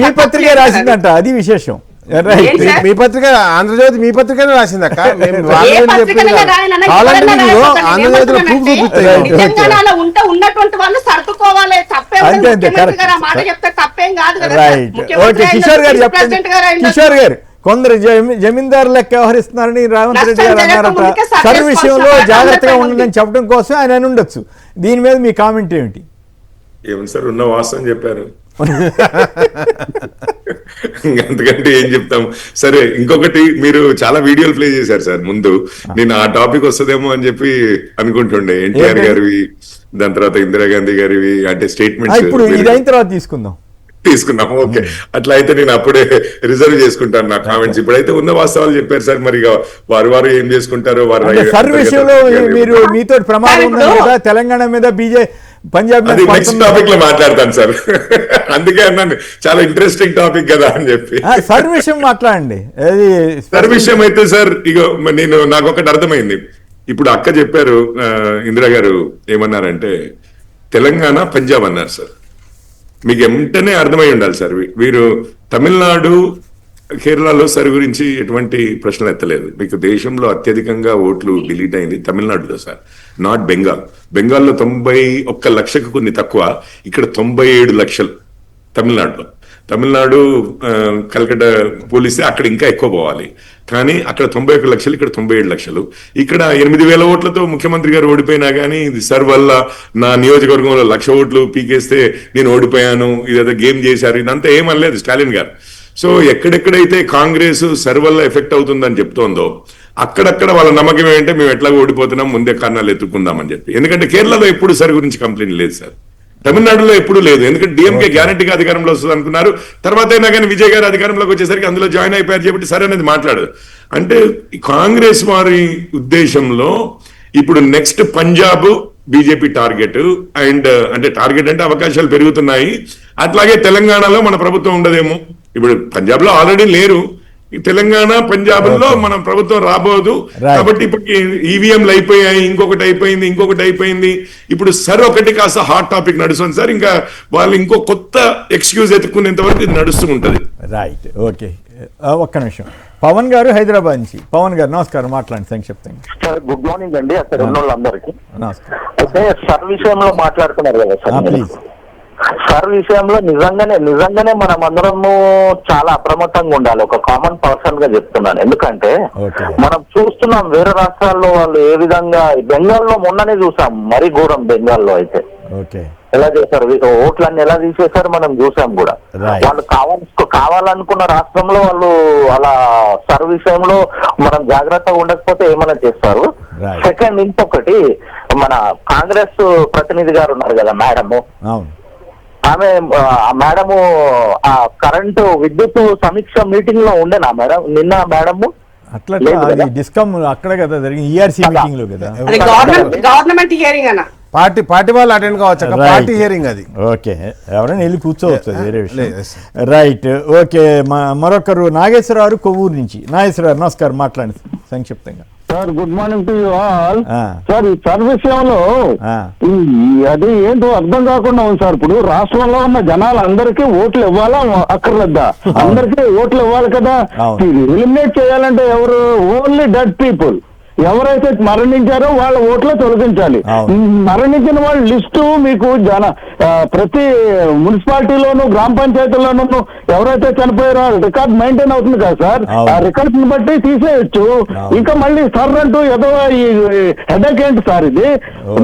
మీ పత్రిక రాసిందంట, అది విశేషం. మీ పత్రిక ఆంధ్రజ్యోతి మీ పత్రికనే రాసింది అక్క. ఉన్నటువంటి వాళ్ళు సర్దుకోవాలి. కిషోర్ గారు చెప్పండి. కిషోర్ గారు, కొందరు జమీందారు లెక్క వ్యవహరిస్తున్నారని రేవంత్ రెడ్డి గారు అన్నారట. సర్వ విషయంలో జాగ్రత్తగా ఉండండి చెప్పడం కోసం ఆయన అని ఉండొచ్చు. దీని మీద మీ కామెంట్ ఏమిటి? ఏమని సార్, ఉన్న వాస్తవం చెప్పారు. అంతకంటే ఏం చెప్తాం. సరే, ఇంకొకటి, మీరు చాలా వీడియోలు ప్లే చేశారు సార్ ముందు. నేను ఆ టాపిక్ వస్తుందేమో అని చెప్పి అనుకుంటుండే. ఎన్టీఆర్ గారివి, దాని తర్వాత ఇందిరాగాంధీ గారివి, అంటే స్టేట్మెంట్స్. ఇప్పుడు ఇదైన తర్వాత తీసుకుందాం. ఓకే, అట్లా అయితే నేను అప్పుడే రిజర్వ్ చేసుకుంటాను నా కామెంట్స్. ఇప్పుడైతే ఉన్న వాస్తవాలు చెప్పారు సార్. మరి వారు ఏం చేసుకుంటారో వారు. సర్ విషయంలో మీరు మీతో ప్రమాదం ఉన్నది కదా, తెలంగాణ మీద పంజాబ్ అది నెక్స్ట్ టాపిక్ లో మాట్లాడతాను సార్. అందుకే అన్నాను చాలా ఇంట్రెస్టింగ్ టాపిక్ కదా అని చెప్పి. సర్ విషయం మాట్లాడండి. సర్ విషయం అయితే సార్, ఇగో నాకు ఒకటి అర్థమైంది. ఇప్పుడు అక్క చెప్పారు, ఇందిరా గారు ఏమన్నారంటే తెలంగాణ పంజాబ్ అన్నారు సార్. మీకు వెంటనే అర్థమై ఉండాలి సార్, వీరు తమిళనాడు కేరళలో సరి గురించి ఎటువంటి ప్రశ్నలు ఎత్తలేదు. మీకు దేశంలో అత్యధికంగా ఓట్లు డిలీట్ అయింది తమిళనాడులో సార్, నాట్ బెంగాల్. బెంగాల్లో 91 లక్షకు కొన్ని తక్కువ, ఇక్కడ 97 లక్షలు తమిళనాడు కల్కటా పోలిస్తే అక్కడ ఇంకా ఎక్కువ పోవాలి. కానీ అక్కడ 91 లక్షలు, ఇక్కడ 97 లక్షలు. ఇక్కడ 8,000 ఓట్లతో ముఖ్యమంత్రి గారు ఓడిపోయినా కానీ ఇది సార్ వల్ల నా నియోజకవర్గంలో 1,00,000 ఓట్లు పీకేస్తే నేను ఓడిపోయాను, ఇదేదో గేమ్ చేశారు, ఇదంతా ఏమనలేదు స్టాలిన్ గారు. సో ఎక్కడెక్కడైతే కాంగ్రెస్ సర్ వల్ల ఎఫెక్ట్ అవుతుందని చెప్తోందో అక్కడక్కడ వాళ్ళ నమ్మకం ఏంటంటే మేము ఎట్లా ఓడిపోతున్నాం, ముందే కారణాలు ఎత్తుకుందామని చెప్పి. ఎందుకంటే కేరళలో ఎప్పుడు సరి గురించి కంప్లైంట్ లేదు సార్, తమిళనాడులో ఎప్పుడు లేదు. ఎందుకంటే డిఎంకే గ్యారంటీగా అధికారంలో వస్తుంది అనుకున్నారు. తర్వాత అయినా కానీ విజయ్ గారు అధికారంలోకి వచ్చేసరికి అందులో జాయిన్ అయిపోయారు చెప్పి సరే అనేది మాట్లాడదు. అంటే కాంగ్రెస్ వారి ఉద్దేశంలో ఇప్పుడు next Punjab BJP target. And అంటే టార్గెట్ అంటే అవకాశాలు పెరుగుతున్నాయి. అట్లాగే తెలంగాణలో మన ప్రభుత్వం ఉండదేమో. ఇప్పుడు పంజాబ్ లో ఆల్రెడీ లేరు, తెలంగాణ పంజాబ్ లో మన ప్రభుత్వం రాబోదు. కాబట్టి ఇప్పటికి ఈవీఎంలు అయిపోయాయి, ఇంకొకటి అయిపోయింది. ఇప్పుడు సర్ ఒకటి కాస్త హాట్ టాపిక్ నడుస్తుంది సార్. ఇంకా వాళ్ళు ఇంకో కొత్త ఎక్స్క్యూజ్ ఎత్తుకునేంత వరకు ఇది నడుస్తూ ఉంటది. రైట్, ఓకే, ఒక్క నిమిషం. పవన్ గారు హైదరాబాద్ నుంచి. పవన్ గారు నమస్కారం, మాట్లాడండి సంక్షిప్తంగా. సార్ గుడ్ మార్నింగ్ అండి. అక్కడ ఉన్న వాళ్ళందరికీ నమస్కారం. అయితే సర్ విషయంలో మాట్లాడుతున్నారు కదా సార్, ప్లీజ్. సర్ విషయంలో నిజంగానే మనం అందరము చాలా అప్రమత్తంగా ఉండాలి. ఒక కామన్ పర్సన్ గా చెప్తున్నాను. ఎందుకంటే మనం చూస్తున్నాం వేరే రాష్ట్రాల్లో వాళ్ళు ఏ విధంగా, బెంగాల్లో మొన్ననే చూసాం, మరీ ఘోరం. బెంగాల్లో అయితే ఎలా చేశారు, ఓట్లన్నీ ఎలా తీసేశారు మనం చూసాం కూడా. వాళ్ళు కావాలనుకున్న రాష్ట్రంలో వాళ్ళు అలా సర్ విషయంలో మనం జాగ్రత్తగా ఉండకపోతే ఏమైనా చేస్తారు. సెకండ్, ఇంకొకటి మన కాంగ్రెస్ ప్రతినిధి గారు ఉన్నారు కదా మేడము, ఆమె మేడము ఆ కరెంటు విద్యుత్ సమీక్ష మీటింగ్ లో ఉండేనా మేడం నిన్న? మేడము అట్లా డిస్కమ్ అక్కడ కదా జరిగింది, ఈఆర్సీ మీటింగ్ లో కదా. గవర్నమెంట్ హియరింగ్ అన్న, పార్టీ వాళ్ళు అటెండ్ కావచ్చు, పార్టీ హియరింగ్ అది. ఓకే, ఎవరైనా వెళ్ళి కూర్చోవచ్చు, వేరే విషయం. Right, okay. మరొకరు నాగేశ్వరరావు కొవ్వూరు నుంచి. నాగేశ్వరరావు నమస్కారం, మాట్లాడండి సంక్షిప్తంగా. Sir good morning to you all. Sir ఈ సర్ విషయంలో అది ఏంటో అర్థం కాకుండా ఉంది సార్. ఇప్పుడు రాష్ట్రంలో ఉన్న జనాలందరికీ ఓట్లు ఇవ్వాలా అక్కర్లేదా? అందరికీ ఓట్లు ఇవ్వాలి కదా. ఎలిమినేట్ చేయాలంటే ఎవరు? Only dead people. ఎవరైతే మరణించారో వాళ్ళ ఓట్లు తొలగించాలి. మరణించిన వాళ్ళ లిస్టు మీకు ప్రతి మున్సిపాలిటీలోను గ్రామ పంచాయతీలోనూ ఎవరైతే చనిపోయారో రికార్డ్ మెయింటైన్ అవుతుంది కదా సార్. ఆ రికార్డ్స్ ని బట్టి తీసేయచ్చు. ఇంకా మళ్ళీ సర్ అంటూ ఏదో ఈ హెడేక్ ఏంటి సార్ ఇది?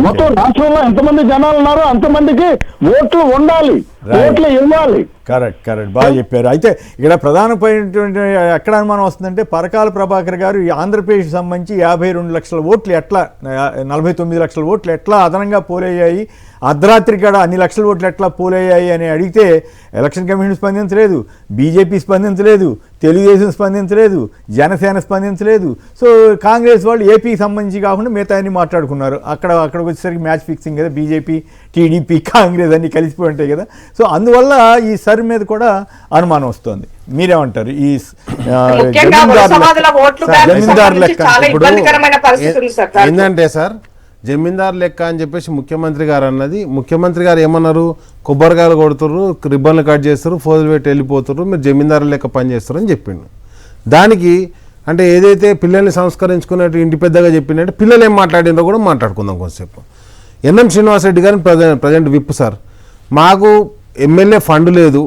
మొత్తం రాష్ట్రంలో ఎంతమంది జనాలు ఉన్నారో అంతమందికి ఓట్లు ఉండాలి, ఓట్లు ఇవ్వాలి. కరెక్ట్, బాగా చెప్పారు. అయితే ఇక్కడ ప్రధానమైనటువంటి ఎక్కడ అనుమానం వస్తుందంటే పరకాల ప్రభాకర్ గారు ఆంధ్రప్రదేశ్కి సంబంధించి 52 లక్షల ఓట్లు ఎట్లా, 49 లక్షల ఓట్లు ఎట్లా అదనంగా పోలయ్యాయి, అర్ధరాత్రి కాడ అన్ని లక్షల ఓట్లు ఎట్లా పోలయ్యాయి అని అడిగితే ఎలక్షన్ కమిషన్ స్పందించలేదు, బీజేపీ స్పందించలేదు, తెలుగుదేశం స్పందించలేదు, జనసేన స్పందించలేదు. సో కాంగ్రెస్ వాళ్ళు ఏపీకి సంబంధించి కాకుండా మిగతా అన్ని మాట్లాడుకున్నారు. అక్కడికి వచ్చేసరికి మ్యాచ్ ఫిక్సింగ్ కదా, బీజేపీ, టీడీపీ, కాంగ్రెస్ అన్ని కలిసిపోయి ఉంటాయి కదా. సో అందువల్ల ఈ సర్ మీద కూడా అనుమానం వస్తుంది. మీరేమంటారు? ఈ జమీందార్ లెక్క ఏంటంటే సార్, జమీందార్ లెక్క అని చెప్పేసి ముఖ్యమంత్రి గారు అన్నది. ముఖ్యమంత్రి గారు ఏమన్నారు? కొబ్బరికాయలు కొడుతుర్రు, రిబ్బన్లు కట్ చేస్తారు, ఫోజులు పెట్టి వెళ్ళిపోతుర్రు, మీరు జమీందారు లెక్క పనిచేస్తారు అని చెప్పిండు. దానికి అంటే ఏదైతే పిల్లల్ని సంస్కరించుకున్నట్టు ఇంటి పెద్దగా చెప్పిందంటే పిల్లలు ఏం మాట్లాడినో కూడా మాట్లాడుకుందాం కొంతసేపు. ఎన్ఎం శ్రీనివాసరెడ్డి గారిని ప్రజెంట్ విప్ సార్, మాకు ఎమ్మెల్యే ఫండ్ లేదు,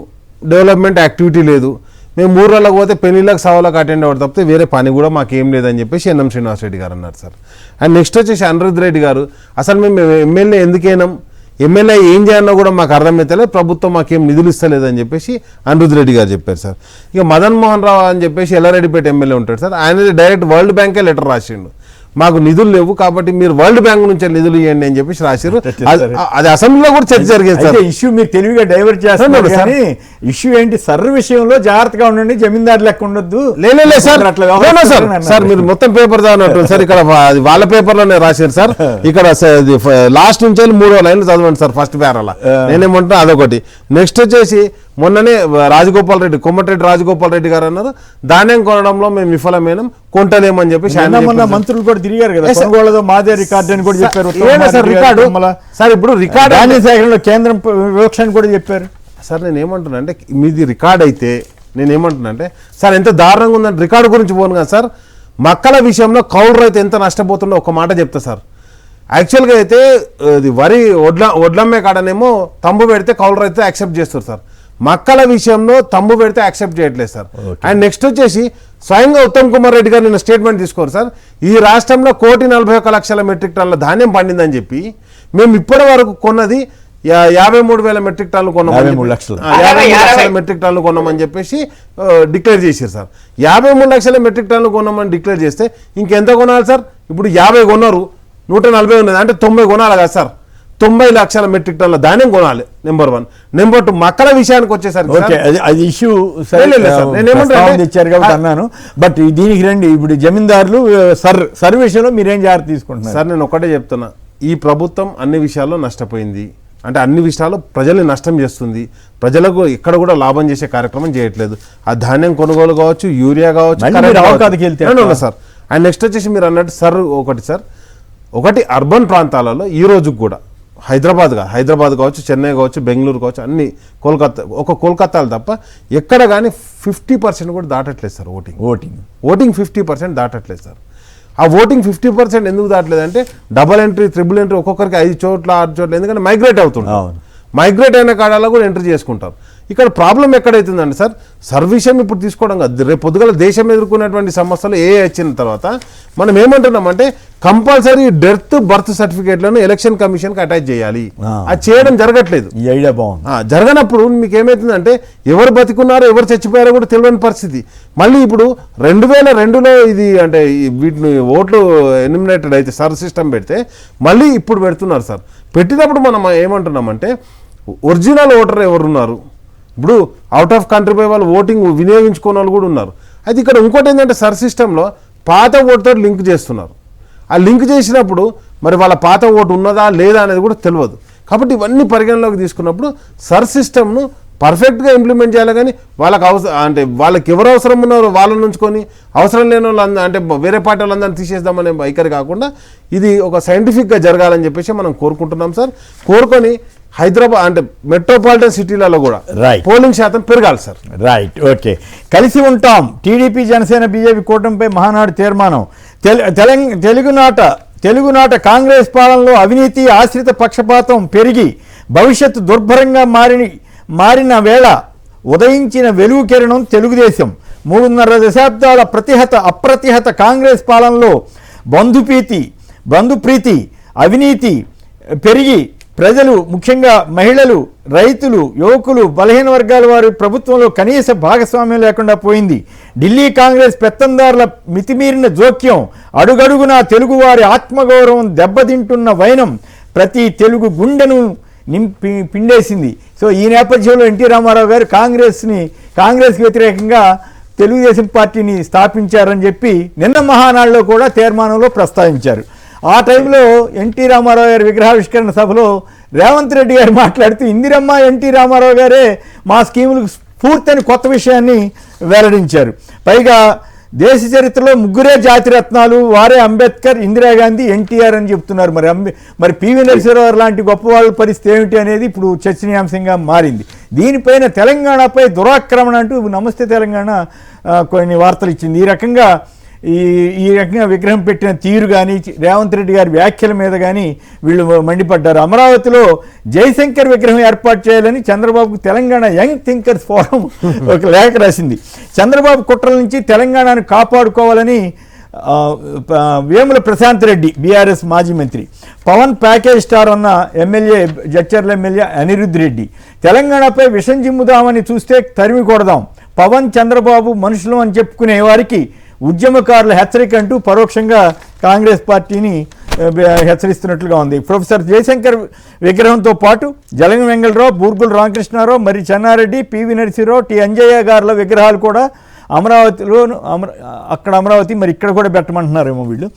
డెవలప్మెంట్ యాక్టివిటీ లేదు, మేము ఊర్లకు పోతే పెళ్లిళ్ళకి సవాళ్ళకి అటెండ్ అవ్వడం తప్పితే వేరే పని కూడా మాకేం లేదని చెప్పేసి ఎన్ఎం శ్రీనివాసరెడ్డి గారు అన్నారు సార్. అండ్ నెక్స్ట్ వచ్చేసి అనిరుద్ధ్ రెడ్డి గారు, అసలు మేము ఎమ్మెల్యే ఎందుకైనాం, ఎమ్మెల్యే ఏం చేయాలో కూడా మాకు అర్థమైతలే, ప్రభుత్వం మాకేం నిధులు ఇస్తలేదని చెప్పేసి అనిరుద్ రెడ్డి గారు చెప్పారు సార్. ఇక మదన్ మోహన్ రావు అని చెప్పేసి ఎల్లారెడ్డిపేట ఎమ్మెల్యే ఉంటాడు సార్, ఆయన డైరెక్ట్ వరల్డ్ బ్యాంకే లెటర్ రాసిండు, మాకు నిధులు లేవు కాబట్టి మీరు వరల్డ్ బ్యాంక్ నుంచి నిధులు ఇవ్వండి అని చెప్పేసి రాశారు. అది అసెంబ్లీలో కూడా చర్చ జరిగింది సార్. ఇష్యూ మీరు తెలివిగా డైవర్ట్ చేస్తున్నారు కానీ ఇష్యూ ఏంటి, సర్ర విషయంలో జాగ్రత్తగా ఉండండి, జమీందారు లెక్క ఉండొద్దు. లేదు సార్, సార్ మీరు మొత్తం పేపర్ చదవనట్టు సార్, ఇక్కడ వాళ్ళ పేపర్లోనే రాశారు సార్. ఇక్కడ లాస్ట్ నుంచి 3 లైన్లు చదవండి సార్ ఫస్ట్ పేరాల. నేనేమంటున్నా అదొకటి. నెక్స్ట్ వచ్చేసి మొన్ననే రాజగోపాల్ రెడ్డి, కొమ్మటిరెడ్డి రాజగోపాల్ రెడ్డి గారు అన్నారు ధాన్యం కొనడంలో మేము విఫలమైన కొంటలేమని చెప్పేసి మంత్రులు కూడా తిరిగారు కదా, కొనుగోలులో మాదే రికార్డు అని కూడా చెప్పారు సార్. రికార్డు సార్, ఇప్పుడు రికార్డు ధాన్య సేకరణలో కేంద్రం వివక్ష అని కూడా చెప్పారు సార్. నేను ఏమంటున్నా అంటే మీది రికార్డ్ అయితే నేనేమంటున్నా అంటే సార్ ఎంత దారుణంగా ఉందంటే రికార్డు గురించి పోను కదా సార్, మక్కల విషయంలో కౌలు రైతు ఎంత నష్టపోతుందో ఒక మాట చెప్తా సార్. యాక్చువల్గా అయితే ఇది వరి వడ్లమ్మే కాడనేమో తంబు పెడితే కౌలు రైతు యాక్సెప్ట్ చేస్తారు సార్, మక్కల విషయంలో తంబు పెడితే యాక్సెప్ట్ చేయట్లేదు సార్. అండ్ నెక్స్ట్ వచ్చేసి స్వయంగా ఉత్తమ్ కుమార్ రెడ్డి గారు నిన్న స్టేట్మెంట్ తీసుకోరు సార్, ఈ రాష్ట్రంలో 1,41,00,000 మెట్రిక్ టన్నుల ధాన్యం పండిందని చెప్పి మేము ఇప్పటి వరకు కొన్నది 53,000 మెట్రిక్ టన్నులు కొన్నామని 53,00,000 మెట్రిక్ టన్నులు కొన్నామని చెప్పేసి డిక్లేర్ చేశారు సార్. 53,00,000 మెట్రిక్ టన్నులు కొన్నామని డిక్లేర్ చేస్తే ఇంకెంత కొనాలి సార్? ఇప్పుడు 50 కొన్నారు, 140 ఉన్నది అంటే 90 కొనాలి కదా సార్. 90,00,000 మెట్రిక్ టన్నుల ధాన్యం కొనాలి, నెంబర్ 1. నెంబర్ 2 మక్కల విషయానికి వచ్చేసరికి అది ఇష్యూ ఇచ్చారు కాబట్టి అన్నాను. బట్ దీనికి రండి, ఇప్పుడు జమీందారులు సర్ విషయంలో మీరేం జాగ్రత్త తీసుకుంటున్నారు సార్? నేను ఒకటే చెప్తున్నా, ఈ ప్రభుత్వం అన్ని విషయాల్లో నష్టపోయింది, అంటే అన్ని విషయాల్లో ప్రజల్ని నష్టం చేస్తుంది, ప్రజలకు ఎక్కడ కూడా లాభం చేసే కార్యక్రమం చేయట్లేదు. ఆ ధాన్యం కొనుగోలు కావచ్చు, యూరియా కావచ్చు సార్. అండ్ నెక్స్ట్ వచ్చేసి మీరు అన్నట్టు సార్ ఒకటి అర్బన్ ప్రాంతాలలో ఈ రోజుకు కూడా హైదరాబాద్ కావచ్చు, చెన్నై కావచ్చు, బెంగళూరు కావచ్చు, అన్ని కోల్కతాలు తప్ప ఎక్కడ కానీ 50% కూడా దాటట్లేదు సార్. ఓటింగ్ 50% దాటట్లేదు సార్. ఆ ఓటింగ్ 50% ఎందుకు దాటలేదంటే డబల్ ఎంట్రీ, ట్రిపుల్ ఎంట్రీ, ఒక్కొక్కరికి 5 చోట్ల 6 చోట్ల, ఎందుకంటే మైగ్రేట్ అవుతుంటారు. మైగ్రేట్ అయిన కాడాలో కూడా ఎంట్రీ చేసుకుంటారు. ఇక్కడ ప్రాబ్లం ఎక్కడైతుందండి సార్, సర్వీసం ఇప్పుడు తీసుకోవడం కాదు, రేపు పొద్దుగల దేశం ఎదుర్కొనేటువంటి సమస్యలు వచ్చిన తర్వాత మనం ఏమంటున్నామంటే కంపల్సరీ డెత్ బర్త్ సర్టిఫికేట్లను ఎలక్షన్ కమిషన్కి అటాచ్ చేయాలి. అది చేయడం జరగట్లేదు. ఈ ఐడియా బాగుంది. జరగనప్పుడు మీకు ఏమవుతుందంటే ఎవరు బతికున్నారో ఎవరు చచ్చిపోయారో కూడా తెలియని పరిస్థితి. మళ్ళీ ఇప్పుడు 2002లో ఇది అంటే వీటిని ఓట్లు ఎలిమినేటెడ్ అయితే సర్ సిస్టమ్ పెడితే మళ్ళీ ఇప్పుడు పెడుతున్నారు సార్. పెట్టినప్పుడు మనం ఏమంటున్నామంటే ఒరిజినల్ ఓటర్ ఎవరున్నారు, ఇప్పుడు అవుట్ ఆఫ్ కంట్రీ పోయి వాళ్ళు ఓటింగ్ వినియోగించుకునే వాళ్ళు కూడా ఉన్నారు. అయితే ఇక్కడ ఇంకోటి ఏంటంటే సర్ సిస్టంలో పాత ఓటుతో లింక్ చేస్తున్నారు. ఆ లింక్ చేసినప్పుడు మరి వాళ్ళ పాత ఓటు ఉన్నదా లేదా అనేది కూడా తెలియదు. కాబట్టి ఇవన్నీ పరిగణలోకి తీసుకున్నప్పుడు సర్ సిస్టమ్ను పర్ఫెక్ట్గా ఇంప్లిమెంట్ చేయాలి. కానీ వాళ్ళకి అంటే వాళ్ళకి ఎవరు అవసరం ఉన్నారో వాళ్ళని ఉంచుకొని అవసరం లేని వాళ్ళు అంటే వేరే పార్టీ వాళ్ళందరినీ తీసేద్దామనే వైఖరి కాకుండా ఇది ఒక సైంటిఫిక్గా జరగాలని చెప్పేసి మనం కోరుకుంటున్నాం సార్. కోరుకొని హైదరాబాద్ అంటే మెట్రోపాలిటన్ సిటీలలో కూడా పోలింగ్ శాతం పెరగాలి సార్. Right, okay. కలిసి ఉంటాం. టీడీపీ, జనసేన, బీజేపీ కూటమిపై మహానాడు తీర్మానం. తెలుగునాట కాంగ్రెస్ పాలనలో అవినీతి, ఆశ్రిత పక్షపాతం పెరిగి భవిష్యత్తు దుర్భరంగా మారిన వేళ ఉదయించిన వెలుగు కిరణం తెలుగుదేశం. 3.5 దశాబ్దాల అప్రతిహత కాంగ్రెస్ పాలనలో బంధుప్రీతి, అవినీతి పెరిగి ప్రజలు, ముఖ్యంగా మహిళలు, రైతులు, యువకులు, బలహీన వర్గాల వారి ప్రభుత్వంలో కనీస భాగస్వామ్యం లేకుండా పోయింది. ఢిల్లీ కాంగ్రెస్ పెత్తందారుల మితిమీరిన జోక్యం, అడుగడుగునా తెలుగువారి ఆత్మగౌరవం దెబ్బతింటున్న వైనం ప్రతి తెలుగు గుండెను పిండేసింది. సో ఈ నేపథ్యంలో ఎన్టీ రామారావు గారు కాంగ్రెస్కి వ్యతిరేకంగా తెలుగుదేశం పార్టీని స్థాపించారని చెప్పి నిన్న మహానాడులో కూడా తీర్మానంలో ప్రస్తావించారు. ఆ టైంలో ఎన్టీ రామారావు గారి విగ్రహావిష్కరణ సభలో రేవంత్ రెడ్డి గారు మాట్లాడుతూ ఇందిరమ్మ, ఎన్టీ రామారావు గారే మా స్కీములకు స్ఫూర్తిని కొత్త విషయాన్ని వెల్లడించారు. పైగా దేశ చరిత్రలో 3 జాతిరత్నాలు, వారే అంబేద్కర్, ఇందిరాగాంధీ, ఎన్టీఆర్ అని చెప్తున్నారు. మరి పివి నరసింహారావు లాంటి గొప్ప వాళ్ళ పరిస్థితి ఏమిటి అనేది ఇప్పుడు చర్చనీయాంశంగా మారింది. దీనిపైన తెలంగాణపై దురాక్రమణ అంటూ నమస్తే తెలంగాణ కొన్ని వార్తలు ఇచ్చింది. ఈ రకంగా విగ్రహం పెట్టిన తీరు కానీ, రేవంత్ రెడ్డి గారి వ్యాఖ్యల మీద కానీ వీళ్ళు మండిపడ్డారు. అమరావతిలో జయశంకర్ విగ్రహం ఏర్పాటు చేయాలని చంద్రబాబుకు తెలంగాణ యంగ్ థింకర్స్ ఫోరం ఒక లేఖ రాసింది. చంద్రబాబు కుట్రల నుంచి తెలంగాణను కాపాడుకోవాలని వేముల ప్రశాంత్ రెడ్డి, బీఆర్ఎస్ మాజీ మంత్రి, పవన్ ప్యాకేజ్ స్టార్ అన్న ఎమ్మెల్యే జడ్చర్ల ఎమ్మెల్యే అనిరుద్ రెడ్డి. తెలంగాణపై విషం జిమ్ముదామని చూస్తే తరిమి కొడదాం, పవన్ చంద్రబాబు మనుషులు అని చెప్పుకునే వారికి ఉద్యమకారుల హెచ్చరిక అంటూ పరోక్షంగా కాంగ్రెస్ పార్టీని హెచ్చరిస్తున్నట్లుగా ఉంది. ప్రొఫెసర్ జయశంకర్ విగ్రహంతో పాటు జలగం వెంగళరావు, బూర్గుల రామకృష్ణారావు, మరి చెన్నారెడ్డి, పివి నరసింహరావు, టి అంజయ్య గారుల విగ్రహాలు కూడా అమరావతిలో అక్కడ అమరావతి మరి ఇక్కడ కూడా పెట్టమంటున్నారేమో వీళ్ళు.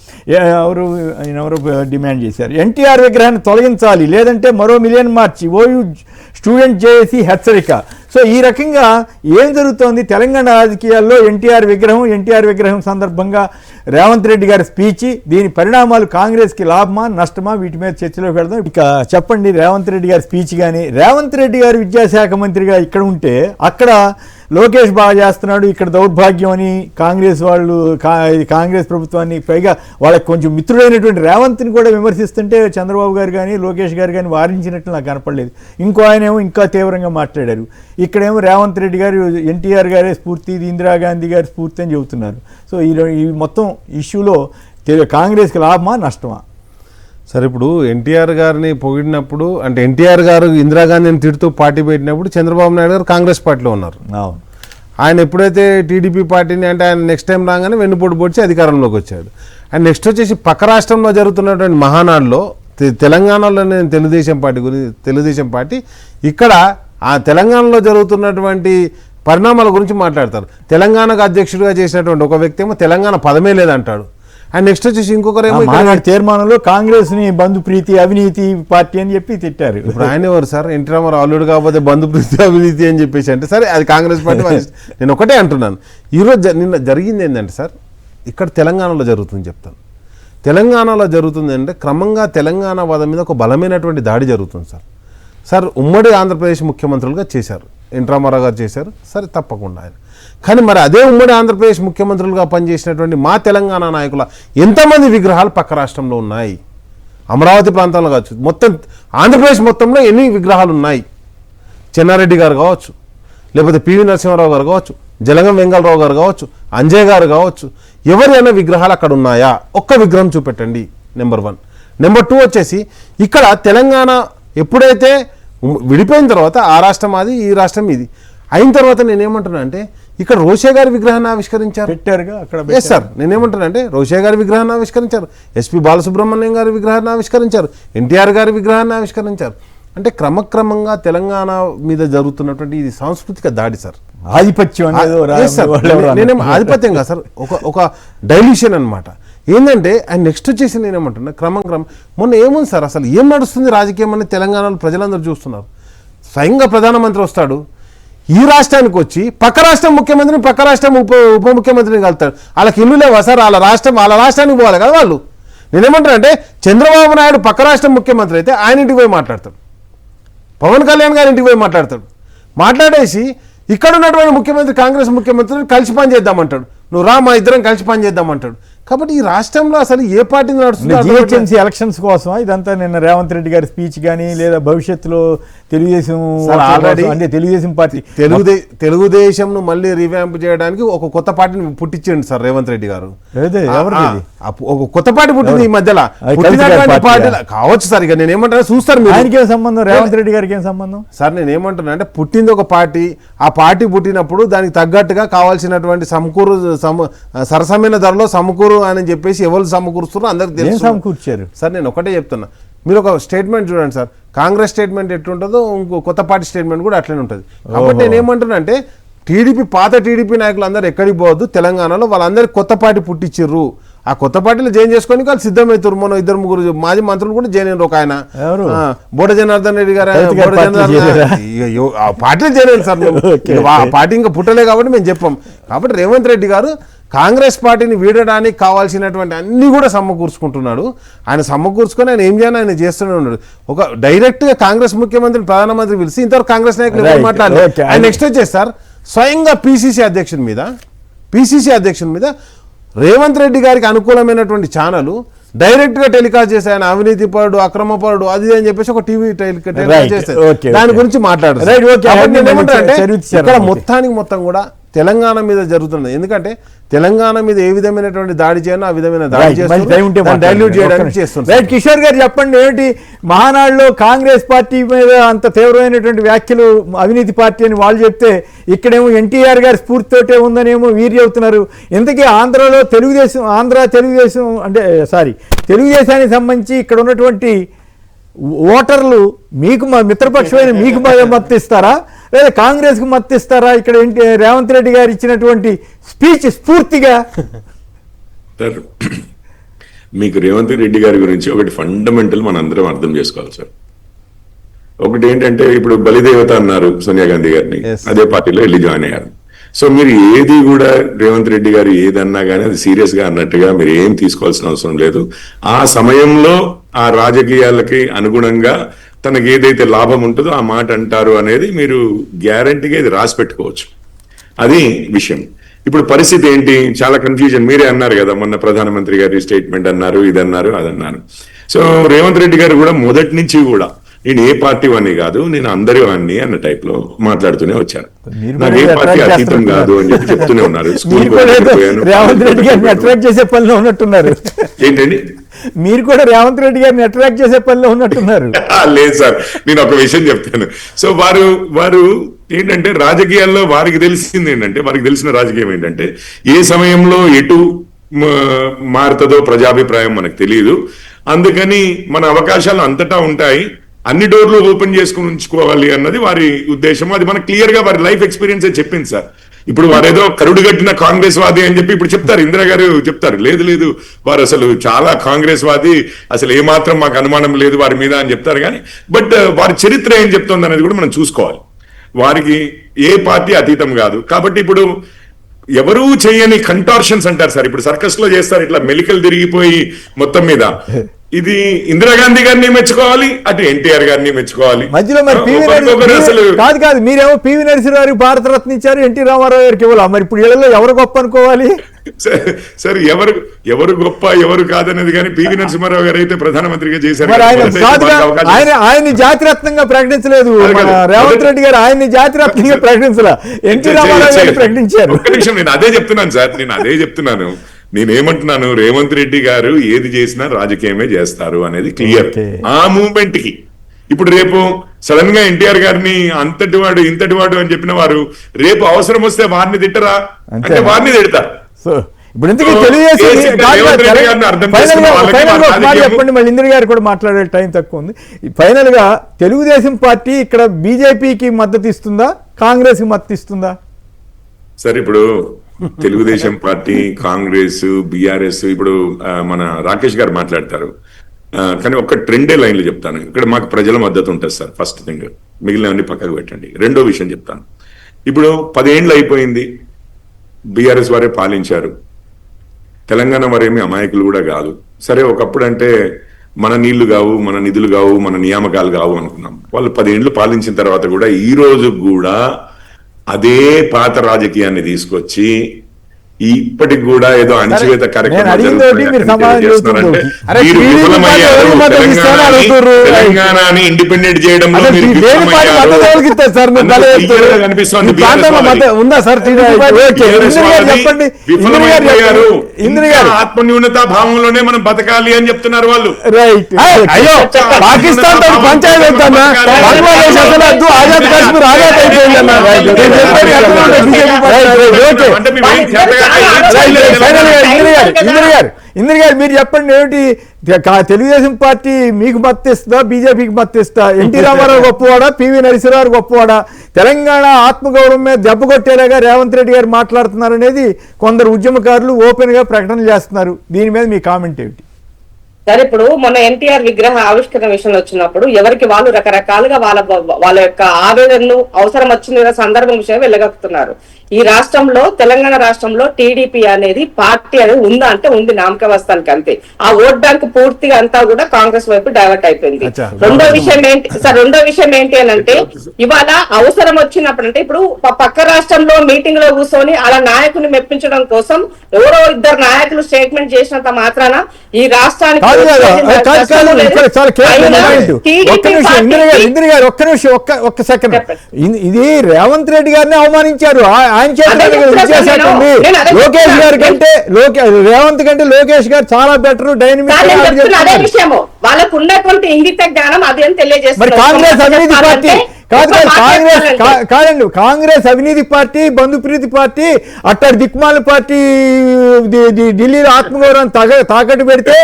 ఎవరు డిమాండ్ చేశారు. ఎన్టీఆర్ విగ్రహాన్ని తొలగించాలి, లేదంటే మరో మిలియన్ మార్చి ఓయూ స్టూడెంట్ జేఏసీ హెచ్చరిక. సో ఈ రకంగా ఏం జరుగుతోంది తెలంగాణ రాజకీయాల్లో? ఎన్టీఆర్ విగ్రహం సందర్భంగా రేవంత్ రెడ్డి గారి స్పీచ్, దీని పరిణామాలు కాంగ్రెస్కి లాభమా నష్టమా, వీటి మీద చర్చలోకి వెళ్దాం. ఇక చెప్పండి, రేవంత్ రెడ్డి గారి స్పీచ్ కానీ, రేవంత్ రెడ్డి గారు విద్యాశాఖ మంత్రిగా ఇక్కడ ఉంటే అక్కడ లోకేష్ బాగా చేస్తున్నాడు, ఇక్కడ దౌర్భాగ్యం అని కాంగ్రెస్ వాళ్ళు కాంగ్రెస్ ప్రభుత్వాన్ని, పైగా వాళ్ళకి కొంచెం మిత్రుడైనటువంటి రేవంత్ని కూడా విమర్శిస్తుంటే చంద్రబాబు గారు కానీ లోకేష్ గారు కానీ వారించినట్లు నాకు కనపడలేదు. ఇంకో ఆయనేమో ఇంకా తీవ్రంగా మాట్లాడారు. ఇక్కడేమో రేవంత్ రెడ్డి గారు ఎన్టీఆర్ గారే స్ఫూర్తి, ఇది ఇందిరాగాంధీ గారి స్ఫూర్తి అని చెబుతున్నారు. సో ఈ మొత్తం ఇష్యూలో కాంగ్రెస్కి లాభమా నష్టమా? సరే, ఇప్పుడు ఎన్టీఆర్ గారిని పొగిడినప్పుడు, అంటే ఎన్టీఆర్ గారు ఇందిరాగాంధీని తిడుతూ పార్టీ పెట్టినప్పుడు చంద్రబాబు నాయుడు గారు కాంగ్రెస్ పార్టీలో ఉన్నారు. ఆయన ఎప్పుడైతే టీడీపీ పార్టీని, అంటే ఆయన నెక్స్ట్ టైం రాగానే వెన్నుపోటు పొడిచి అధికారంలోకి వచ్చాడు. అండ్ నెక్స్ట్ వచ్చేసి పక్క రాష్ట్రంలో జరుగుతున్నటువంటి మహానాడులో తెలంగాణలో నేను తెలుగుదేశం పార్టీ ఇక్కడ ఆ తెలంగాణలో జరుగుతున్నటువంటి పరిణామాల గురించి మాట్లాడతారు. తెలంగాణకు అధ్యక్షుడిగా చేసినటువంటి ఒక వ్యక్తి ఏమో తెలంగాణ పదమే లేదంటాడు. అండ్ నెక్స్ట్ వచ్చేసి ఇంకొకరేమో తీర్మానంలో కాంగ్రెస్ ని బంధుప్రీతి అవినీతి పార్టీ అని చెప్పి తిట్టారు. ఇప్పుడు ఆయన ఎవరు సార్? ఎన్టీ రామారావు అల్లుడు కాకపోతే బంధుప్రీతి అవినీతి అని చెప్పేసి అంటే సరే, అది కాంగ్రెస్ పార్టీ. నేను ఒకటే అంటున్నాను, ఈరోజు నిన్న జరిగింది ఏంటంటే సార్, ఇక్కడ తెలంగాణలో జరుగుతుంది చెప్తాను. తెలంగాణలో జరుగుతుంది అంటే క్రమంగా తెలంగాణ వాదం మీద ఒక బలమైనటువంటి దాడి జరుగుతుంది సార్. ఉమ్మడి ఆంధ్రప్రదేశ్ ముఖ్యమంత్రులుగా చేశారు, ఎన్టీ రామారావు గారు చేశారు, సరే తప్పకుండా ఆయన. కానీ మరి అదే ఉమ్మడి ఆంధ్రప్రదేశ్ ముఖ్యమంత్రులుగా పనిచేసినటువంటి మా తెలంగాణ నాయకుల ఎంతమంది విగ్రహాలు పక్క రాష్ట్రంలో ఉన్నాయి? అమరావతి ప్రాంతంలో కావచ్చు, మొత్తం ఆంధ్రప్రదేశ్ మొత్తంలో ఎన్ని విగ్రహాలు ఉన్నాయి? చెన్నారెడ్డి గారు కావచ్చు, లేకపోతే పివి నరసింహారావు గారు కావచ్చు, జలగం వెంగళరావు గారు కావచ్చు, అంజయ్ గారు కావచ్చు, ఎవరైనా విగ్రహాలు అక్కడ ఉన్నాయా? ఒక్క విగ్రహం చూపెట్టండి, నెంబర్ 1. నెంబర్ 2 వచ్చేసి ఇక్కడ తెలంగాణ ఎప్పుడైతే విడిపోయిన తర్వాత ఆ రాష్ట్రం అది, ఈ రాష్ట్రం ఇది అయిన తర్వాత నేనేమంటున్నా అంటే ఇక్కడ రోషే గారి విగ్రహాన్ని ఆవిష్కరించారు, పెట్టారుగా అక్కడ. ఎస్ సార్, నేనేమంటున్నా అంటే రోషే గారి విగ్రహాన్ని ఆవిష్కరించారు, ఎస్పి బాలసుబ్రహ్మణ్యం గారి విగ్రహాన్ని ఆవిష్కరించారు, ఎన్టీఆర్ గారి విగ్రహాన్ని ఆవిష్కరించారు. అంటే క్రమక్రమంగా తెలంగాణ మీద జరుగుతున్నటువంటి ఇది సాంస్కృతిక దాడి సార్, ఆధిపత్యం. నేనేం ఆధిపత్యం కాదు సార్, ఒక డైల్యూషన్ అనమాట. ఏంటంటే ఆయన నెక్స్ట్ వచ్చేసి నేనేమంటున్నా, క్రమం మొన్న ఏముంది సార్, అసలు ఏం నడుస్తుంది రాజకీయం అని తెలంగాణలో ప్రజలందరూ చూస్తున్నారు. స్వయంగా ప్రధానమంత్రి వస్తాడు, ఈ రాష్ట్రానికి వచ్చి పక్క రాష్ట్రం ముఖ్యమంత్రిని, పక్క రాష్ట్రం ఉప ముఖ్యమంత్రిని కలుతాడు. వాళ్ళకి ఇల్లు లేవా సార్? వాళ్ళ రాష్ట్రానికి పోవాలి కదా వాళ్ళు. నేనేమంటాను అంటే చంద్రబాబు నాయుడు పక్క రాష్ట్రం ముఖ్యమంత్రి అయితే ఆయన ఇంటికి పోయి మాట్లాడతాడు, పవన్ కళ్యాణ్ గారి ఇంటికి పోయి మాట్లాడతాడు. మాట్లాడేసి ఇక్కడ ఉన్నటువంటి ముఖ్యమంత్రి, కాంగ్రెస్ ముఖ్యమంత్రిని కలిసి పని చేద్దామంటాడు. నువ్వు రా, మా ఇద్దరం కలిసి పని చేద్దామంటాడు. కాబట్టి ఈ రాష్ట్రంలో అసలు ఏ పార్టీ నడుస్తుంది? జిహెచ్ఎంసీ ఎలక్షన్స్ కోసం ఇదంతా. నిన్న రేవంత్ రెడ్డి గారి స్పీచ్ కానీ, లేదా భవిష్యత్తులో తెలుగుదేశం ఆల్రెడీ, అంటే తెలుగుదేశం పార్టీ తెలుగుదేశంను మళ్ళీ రివ్యాంప్ చేయడానికి ఒక కొత్త పార్టీని పుట్టించండి సార్ రేవంత్ రెడ్డి గారు. ఒక కొత్త పార్టీ పుట్టింది ఈ మధ్యలో, కావచ్చు సార్. ఇక నేనేమంటాను చూస్తారు మీరు, ఆయనకేం సంబంధం, రేవంత్ రెడ్డి గారికి ఏం సంబంధం సార్? నేనేమంటున్నా అంటే పుట్టింది ఒక పార్టీ, ఆ పార్టీ పుట్టినప్పుడు దానికి తగ్గట్టుగా కావాల్సినటువంటి సరసమైన ధరలో సమకూరు అని చెప్పేసి ఎవరు సమకూరుస్తున్నారు అందరికి తెలుసు. సమకూర్చారు సార్. నేను ఒకటే చెప్తున్నా, మీరు ఒక స్టేట్మెంట్ చూడండి సార్, కాంగ్రెస్ స్టేట్మెంట్ ఎట్లుంటుందో ఇంకో కొత్త పార్టీ స్టేట్మెంట్ కూడా అట్లనే ఉంటుంది. కాబట్టి నేను ఏమంటున్నా అంటే పాత టీడీపీ నాయకులు అందరూ ఎక్కడికి పోవద్దు, తెలంగాణలో వాళ్ళందరికీ కొత్త పార్టీ పుట్టించారు. ఆ కొత్త పార్టీలో జాయిన్ చేసుకొని వాళ్ళు సిద్ధమవుతారు. మన 2-3 మాజీ మంత్రులు కూడా జాయిన్ అయ్యారు. ఒక ఆయన బోడ జనార్దన్ రెడ్డి గారు పార్టీలో జాయిన్ అయ్యారు సార్. ఆ పార్టీ ఇంకా పుట్టలే కాబట్టి మేము చెప్పాం. కాబట్టి రేవంత్ రెడ్డి గారు కాంగ్రెస్ పార్టీని వీడడానికి కావాల్సినటువంటి అన్ని కూడా సమకూర్చుకుంటున్నాడు. ఆయన సమకూర్చుకొని ఆయన ఏం చేయాలని ఆయన చేస్తూనే ఉన్నాడు. ఒక డైరెక్ట్ గా కాంగ్రెస్ ముఖ్యమంత్రి ప్రధానమంత్రి పిలిచి ఇంతవరకు కాంగ్రెస్ నాయకులు మాట్లాడలేదు. ఆయన నెక్స్ట్ వచ్చేసి సార్ స్వయంగా పిసిసి అధ్యక్షుని మీద రేవంత్ రెడ్డి గారికి అనుకూలమైనటువంటి ఛానల్ డైరెక్ట్ గా టెలికాస్ట్ చేసి ఆయన అవినీతి పరుడు, అక్రమ పరుడు అది అని చెప్పేసి ఒక టీవీ టెలికాస్ట్ చేస్తారు. దాని గురించి మాట్లాడారు. ఇక్కడ మొత్తం కూడా తెలంగాణ మీద జరుగుతున్నది. ఎందుకంటే తెలంగాణ మీద ఏ విధమైనటువంటి దాడి చేయాలో ఆ విధమైన దాడి డైల్యూట్ చేయడానికి చేస్తున్నారు. రైట్, కిషోర్ గారు చెప్పండి, ఏమిటి మహానాడులో కాంగ్రెస్ పార్టీ మీద అంత తీవ్రమైనటువంటి వ్యాఖ్యలు, అవినీతి పార్టీ అని వాళ్ళు చెప్తే ఇక్కడేమో ఎన్టీఆర్ గారి స్ఫూర్తితోటే ఉందనేమో వీరు చెబుతున్నారు. ఇంతకీ ఆంధ్రలో తెలుగుదేశానికి సంబంధించి ఇక్కడ ఉన్నటువంటి ఓటర్లు మీకు మిత్రపక్షమైన మీకు మద్దతు ఇస్తారా లేదా కాంగ్రెస్కి మద్దతు ఇస్తారా? ఇక్కడ రేవంత్ రెడ్డి గారు ఇచ్చినటువంటి స్పీచ్ స్ఫూర్తిగా. సార్, మీకు రేవంత్ రెడ్డి గారి గురించి ఒకటి ఫండమెంటల్ మనం అందరం అర్థం చేసుకోవాలి సార్. ఒకటి ఏంటంటే, ఇప్పుడు బలిదేవత అన్నారు సోనియా గాంధీ గారిని, అదే పార్టీలో వెళ్ళి జాయిన్ అయ్యారు. సో మీరు ఏది కూడా రేవంత్ రెడ్డి గారు ఏదన్నా కానీ అది సీరియస్ గా అన్నట్టుగా మీరు ఏం తీసుకోవాల్సిన అవసరం లేదు. ఆ సమయంలో ఆ రాజకీయాలకి అనుగుణంగా తనకి ఏదైతే లాభం ఉంటుందో ఆ మాట అంటారు అనేది మీరు గ్యారంటీగా ఇది రాసి పెట్టుకోవచ్చు. అది విషయం. ఇప్పుడు పరిస్థితి ఏంటి? చాలా కన్ఫ్యూజన్. మీరే అన్నారు కదా, మొన్న ప్రధానమంత్రి గారి స్టేట్మెంట్ అన్నారు, ఇది అన్నారు, అది అన్నారు. సో రేవంత్ రెడ్డి గారు కూడా మొదటి నుంచి కూడా నేను ఏ పార్టీ వాడిని కాదు, నేను అందరి వాడిని అన్న టైప్ లో మాట్లాడుతూనే వచ్చారు. నాకు ఏ పార్టీ అతీతం కాదు అని చెప్పి చెప్తూనే ఉన్నారు. రేవంత్ రెడ్డి గారిని అట్రాక్ట్ చేసే పనిలో ఉన్నట్టున్నారు. ఏంటండి? మీరు కూడా రేవంత్ రెడ్డి గారిని అట్రాక్ట్ చేసే పనిలో ఉన్నట్టున్నారు. లేదు సార్, నేను ఒక విషయం చెప్తాను. సో వారు ఏంటంటే రాజకీయాల్లో వారికి తెలిసింది ఏంటంటే, వారికి తెలిసిన రాజకీయం ఏంటంటే ఏ సమయంలో ఎటు మారుతుందో ప్రజాభిప్రాయం మనకు తెలియదు. అందుకని మన అవకాశాలు అంతటా ఉంటాయి, అన్ని డోర్లు ఓపెన్ చేసుకుని ఉంచుకోవాలి అన్నది వారి ఉద్దేశం. అది మనకు క్లియర్ గా వారి లైఫ్ ఎక్స్పీరియన్స్ చెప్పింది సార్. ఇప్పుడు వారేదో కరుడు కట్టిన కాంగ్రెస్ వాది అని చెప్పి ఇప్పుడు చెప్తారు, ఇందిరా గారు చెప్తారు, లేదు వారు అసలు చాలా కాంగ్రెస్ వాది, అసలు ఏమాత్రం మాకు అనుమానం లేదు వారి మీద అని చెప్తారు. కానీ బట్ వారి చరిత్ర ఏం చెప్తుంది అనేది కూడా మనం చూసుకోవాలి. వారికి ఏ పార్టీ అతీతం కాదు. కాబట్టి ఇప్పుడు ఎవరూ చేయని కంటార్షన్స్ అంటారు సార్. ఇప్పుడు సర్కస్ లో చేస్తారు, ఇట్లా మెలికలు తిరిగిపోయి మొత్తం మీద. ఇది ఇందిరాగాంధీ గారిని మెచ్చుకోవాలి, అటు ఎన్టీఆర్ గారిని మెచ్చుకోవాలి. మధ్యలో మరి కాదు, మీరేమో పివి నరసింహ గారికి భారతరత్న ఇచ్చారు, ఎన్టీ రామారావు గారికి ఇవ్వాలి. మరి ఇప్పుడు ఇళ్లలో ఎవరు గొప్ప అనుకోవాలి? సరే, ఎవరు గొప్ప ఎవరు కాదనేది కానీ పివి నరసింహారావు గారు అయితే ప్రధానమంత్రిగా చేశారు. ఆయన్ని జాతిరత్నంగా ప్రకటించలేదు రేవంత్ రెడ్డి గారు, ఆయన్ని జాతిరత్నంగా ప్రకటించలే, ఎన్టీ రామారావు గారు ప్రకటించారు. ఒక్క నిమిషం, నేను అదే చెప్తున్నాను సార్, నేనేమంటున్నాను, రేవంత్ రెడ్డి గారు ఏది చేసినా రాజకీయమే చేస్తారు అనేది క్లియర్. ఆ మూవ్మెంట్ కి ఇప్పుడు రేపు సడన్ గా ఎన్టీఆర్ గారిని అంతటి వాడు ఇంతటి వాడు అని చెప్పిన వారు రేపు అవసరం వస్తే వారిని తిట్టరా అంటే వారిని తిడతారు. ఇప్పుడు ఇంతకీ చెప్పండి, మళ్ళీ ఇందిరా గారు కూడా మాట్లాడే టైం తక్కువ ఉంది. ఫైనల్ గా తెలుగుదేశం పార్టీ ఇక్కడ బీజేపీకి మద్దతు ఇస్తుందా, కాంగ్రెస్ కి మద్దతు ఇస్తుందా? సరే, ఇప్పుడు తెలుగుదేశం పార్టీ, కాంగ్రెస్, బీఆర్ఎస్, ఇప్పుడు మన రాకేష్ గారు మాట్లాడతారు. కానీ ఒక 2 లైన్లు చెప్తాను. ఇక్కడ మాకు ప్రజల మద్దతు ఉంటుంది సార్, ఫస్ట్ థింగ్. మిగిలినవన్నీ పక్కకు పెట్టండి. రెండో విషయం చెప్తాను. ఇప్పుడు 10 ఏళ్ళు అయిపోయింది, బీఆర్ఎస్ వారే పాలించారు. తెలంగాణ వారేమి అమాయకులు కూడా కాదు. సరే, ఒకప్పుడు అంటే మన నీళ్లు కావు, మన నిధులు కావు, మన నియామకాలు కావు అనుకున్నాం. వాళ్ళు 10 ఏళ్ళు పాలించిన తర్వాత కూడా ఈ రోజు కూడా అదే పాత రాజకీయాన్ని తీసుకొచ్చి ఇప్పటికి కూడా ఏదో అణచివేత కార్యక్రమాలు తెలంగాణని ఇండిపెండెంట్ చేయడంలో ఆత్మన్యూనత భావంలోనే మనం బతకాలి అని చెప్తున్నారు వాళ్ళు. పాకిస్తాన్ ఇందిరా గారు మీరు చెప్పండి, ఏమిటి తెలుగుదేశం పార్టీ మీకు మద్దతిస్తుందా, బీజేపీకి మద్దతిస్తా? ఎన్టీ రామారావు గొప్పవాడా, పివి నరసింహారావు గొప్పవాడా? తెలంగాణ ఆత్మగౌరవం మీద దెబ్బ కొట్టేలాగా రేవంత్ రెడ్డి గారు మాట్లాడుతున్నారు అనేది కొందరు ఉద్యమకారులు ఓపెన్ గా ప్రకటన చేస్తున్నారు. దీని మీద మీ కామెంట్ ఏమిటి? సరే, ఇప్పుడు మొన్న ఎన్టీఆర్ విగ్రహ ఆవిష్కరణ విషయంలో వచ్చినప్పుడు ఎవరికి వాళ్ళు రకరకాలుగా వాళ్ళ యొక్క ఆవేదనను అవసరం వచ్చిన సందర్భం విషయం వెళ్ళగక్కుతున్నారు. ఈ రాష్ట్రంలో, తెలంగాణ రాష్ట్రంలో టీడీపీ అనేది పార్టీ అనేది ఉందా అంటే ఉంది, నామకవాస్తానికి అంతే. ఆ ఓట్ బ్యాంక్ పూర్తిగా అంతా కూడా కాంగ్రెస్ వైపు డైవర్ట్ అయిపోయింది. రెండో విషయం ఏంటి అని అంటే, ఇవాళ అవసరం వచ్చినప్పుడు అంటే ఇప్పుడు పక్క రాష్ట్రంలో మీటింగ్ లో కూర్చొని అలా నాయకుని మెప్పించడం కోసం ఎవరో 2 నాయకులు స్టేట్మెంట్ చేసినంత మాత్రాన ఈ రాష్ట్రానికి ఒక్క సెకండ్, ఇది రేవంత్ రెడ్డి గారిని అవమానించారు. ఆయన చేతిలో విద్యాశాఖ ఉంది. లోకేష్ గారి కంటే రేవంత్ కంటే లోకేష్ గారు చాలా బెటర్ డైనమిక్. అదే విషయము వాళ్ళకు ఉన్నటువంటి ఇంగిత జ్ఞానం అదేం మరి తెలియజేస్తారు. కాంగ్రెస్ అవినీతి పార్టీ కాదండి, కాంగ్రెస్ అవినీతి పార్టీ, బంధుప్రీతి పార్టీ, అట్టడి దిక్మాల పార్టీ ఢిల్లీలో ఆత్మగౌరవం తాకట్టు పెడితే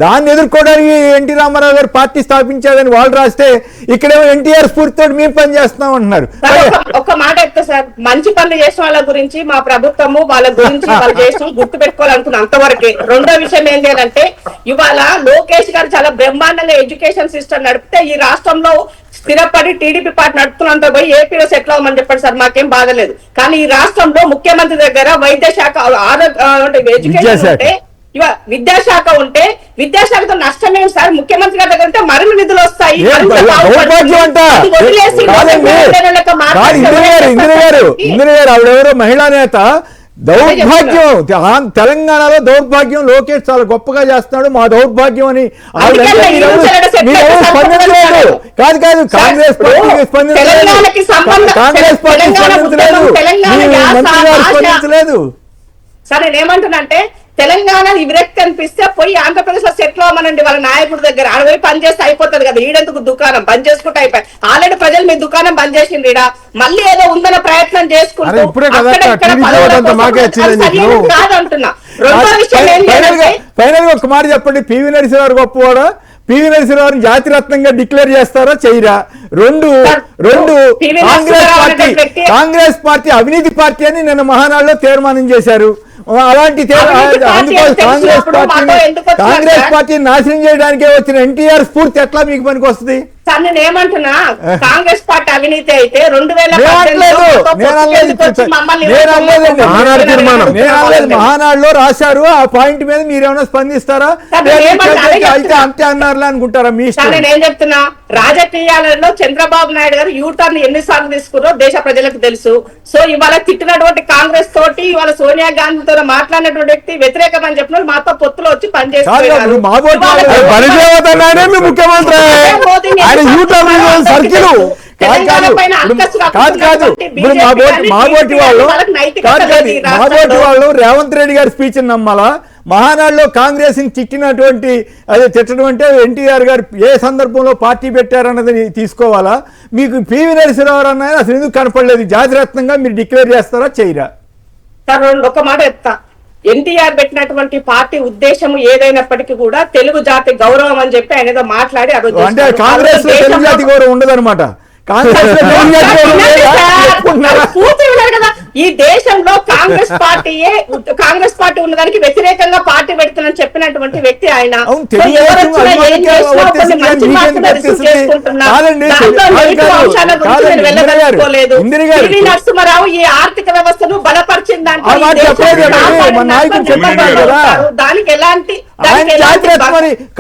దాన్ని ఎదుర్కోవడానికి ఎన్టీ రామారావు గారు పార్టీ స్థాపించారని వాళ్ళు రాస్తే ఇక్కడేమో ఎన్టీఆర్ స్ఫూర్తితో మేము పని చేస్తున్నాం అంటున్నారు. ఒక మాట చెప్తా సార్, మంచి పనులు చేసిన వాళ్ళ గురించి మా ప్రభుత్వము వాళ్ళ గురించి వాళ్ళు చేసిన గుర్తు పెట్టుకోవాలనుకున్న అంతవరకే. రెండో విషయం ఏంటి అంటే ఇవాళ లోకేష్ గారు చాలా బ్రహ్మాండంగా ఎడ్యుకేషన్ సిస్టమ్ నడిపితే ఈ రాష్ట్రంలో స్థిరపడి టీడీపీ పార్టీ నడుపుతున్నంత పోయి ఏపీలో సెటిల్ అవ్వమని చెప్పండి సార్, మాకేం బాధలేదు. కానీ ఈ రాష్ట్రంలో ముఖ్యమంత్రి దగ్గర వైద్య శాఖ, ఎడ్యుకేషన్ ఉంటే, విద్యాశాఖ ఉంటే విద్యాశాఖతో నష్టమే సార్. ముఖ్యమంత్రి గారి దగ్గర ఉంటే మరిన్ని నిధులు వస్తాయి. ఆవిడెవరో మహిళా నేత, దౌర్భాగ్యం తెలంగాణలో దౌర్భాగ్యం. లోకేష్ చాలా గొప్పగా చేస్తున్నాడు, మా దౌర్భాగ్యం అని స్పందించలేదు. కాదు కాంగ్రెస్ పార్టీకి స్పందించలేదు, కాంగ్రెస్ పార్టీ స్పందించలేదు, మంత్రి గారు స్పందించలేదు. సరే నేనేమంటున్నానంటే తెలంగాణ విరక్తి అనిపిస్తే పోయి ఆంధ్రప్రదేశ్ లో సెటిల్ అవ్వమనండి వాళ్ళ నాయకుడి దగ్గర. ఆడపోయి పని చేస్తే అయిపోతుంది కదా, ఈడెందుకు దుకాణం బంద్ చేసుకుంటే అయిపోయి. ఆల్రెడీ ప్రజలు మీ దుకాణం బంద్ చేసింది, ఈడ మళ్ళీ ఏదో ఉందన్న ప్రయత్నం చేసుకుంటూ కాదంటున్నా. రెండో విషయం ఫైనల్ గా ఒక మాట చెప్పండి, పివి నరసింహారావు గొప్పవాడా? పివి నరసింహారావుని జాతిరత్నంగా డిక్లేర్ చేస్తారా చేయరా? రెండు కాంగ్రెస్ పార్టీ అవినీతి పార్టీ అని నిన్న మహానాడులో తీర్మానం చేశారు. అలాంటి కాంగ్రెస్ పార్టీని నాశనం చేయడానికే వచ్చిన ఎన్టీఆర్ స్ఫూర్తి ఎట్లా మీకు పనికి వస్తుంది? నేను ఏమంటున్నా, కాంగ్రెస్ పార్టీ అవినీతి అయితే 2018 మహానాడులో రాశారు. ఆ పాయింట్ మీద మీరేమైనా స్పందిస్తారా? అయితే అంతే అన్నారులే అనుకుంటారా? మీ ఇష్టం. నేను చెప్తున్నా, రాజకీయాలలో చంద్రబాబు నాయుడు గారు యూటర్న్ ఎన్నిసార్లు తీసుకున్నారో దేశ ప్రజలకు తెలుసు. సో ఇవాళ తిట్టినటువంటి కాంగ్రెస్ తోటి ఇవాళ సోనియా గాంధీతో మాట్లాడినటువంటి వ్యక్తి వ్యతిరేకం అని చెప్పిన మాతో పొత్తులో వచ్చి పనిచేస్తారు. ముఖ్యమంత్రి సర్కిల్ మాబోటి వాళ్ళు రేవంత్ రెడ్డి గారి స్పీచ్ నమ్మాలా? మహానాడులో కాంగ్రెస్ ని తిట్టినటువంటి తిట్టడం అంటే ఎన్టీఆర్ గారు ఏ సందర్భంలో పార్టీ పెట్టారన్నది తీసుకోవాలా? మీకు పివి నరసింహారావు అన్న అసలు ఎందుకు కనపడలేదు? జాతిరత్నంగా మీరు డిక్లేర్ చేస్తారా చేయరా? ఒక మాట చెప్తా, ఎన్టీఆర్ పెట్టినటువంటి పార్టీ ఉద్దేశం ఏదైనప్పటికీ కూడా తెలుగు జాతి గౌరవం అని చెప్పి ఆయన ఏదో మాట్లాడి అంటే కాంగ్రెస్ లో తెలుగు జాతి గౌరవం ఉండదన్నమాట. పూర్తి ఉన్నారు కదా, ఈ దేశంలో కాంగ్రెస్ పార్టీ ఉన్నదానికి వ్యతిరేకంగా పార్టీ పెడుతుందని చెప్పినటువంటి వ్యక్తి ఆయన. నరసింహారావు ఈ ఆర్థిక వ్యవస్థను బలపరిచిన దానికి ఎలాంటి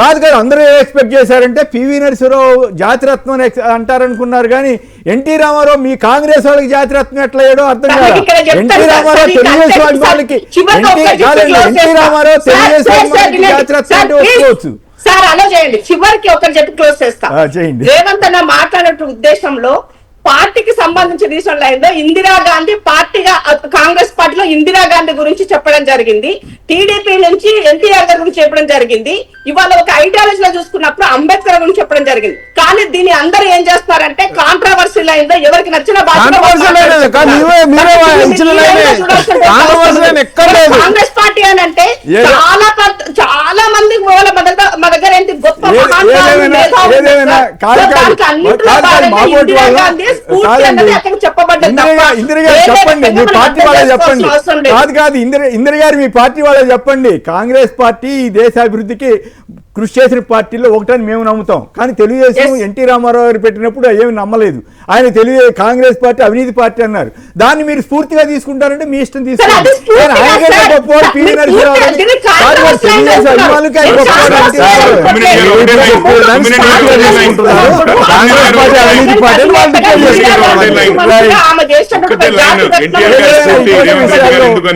కాదు. అందరూ ఎక్స్పెక్ట్ చేశారంటే పివి నరసింహారావు జాతిరత్నం అంటారనుకున్నారు కానీ ఎన్టీ రామారావు మీ కాంగ్రెస్ వాళ్ళకి జాతిరత్నం ఎట్లా అయ్యాడో అర్థం కాదు. ఎన్టీ రామారావు తెలుగుదేశం వాళ్ళకి ఎన్టీ రామారావు తెలుగుదేశం జాతిరత్నం అంటే ఒప్పుకోవచ్చు. సార్ అలా చేయండి, చివరికి ఒకటి చెప్పి క్లోజ్ చేస్తా. రేవంత్ అన్న మాట్లాడే ఉద్దేశంలో పార్టీకి సంబంధించి తీసుకున్న లైన్ లో ఇందిరాగాంధీ పార్టీగా కాంగ్రెస్ పార్టీలో ఇందిరాగాంధీ గురించి చెప్పడం జరిగింది, టీడీపీ నుంచి ఎన్టీఆర్ గారి గురించి చెప్పడం జరిగింది. ఇవాళ ఒక ఐడియాలజీలో చూసుకున్నప్పుడు అంబేద్కర్ గురించి చెప్పడం జరిగింది. కానీ దీన్ని అందరూ ఏం చేస్తున్నారంటే కాంట్రవర్సీ లైన్ లో ఎవరికి నచ్చిన కాంగ్రెస్ పార్టీ అని అంటే చాలా మంది మా దగ్గర ఏంటి గొప్ప ఇందిరాగాంధీ ఇందిర గారు మీ పార్టీ వాళ్ళే చెప్పండి. కాంగ్రెస్ పార్టీ ఈ దేశాభివృద్ధికి కృషి చేసిన పార్టీలో ఒకటని మేము నమ్ముతాం. కానీ తెలుగుదేశం ఎన్టీ రామారావు గారు పెట్టినప్పుడు ఏమి నమ్మలేదు. ఆయన కాంగ్రెస్ పార్టీ అవినీతి పార్టీ అన్నారు. దాన్ని మీరు స్ఫూర్తిగా తీసుకుంటారంటే మీ ఇష్టం తీసుకోండి.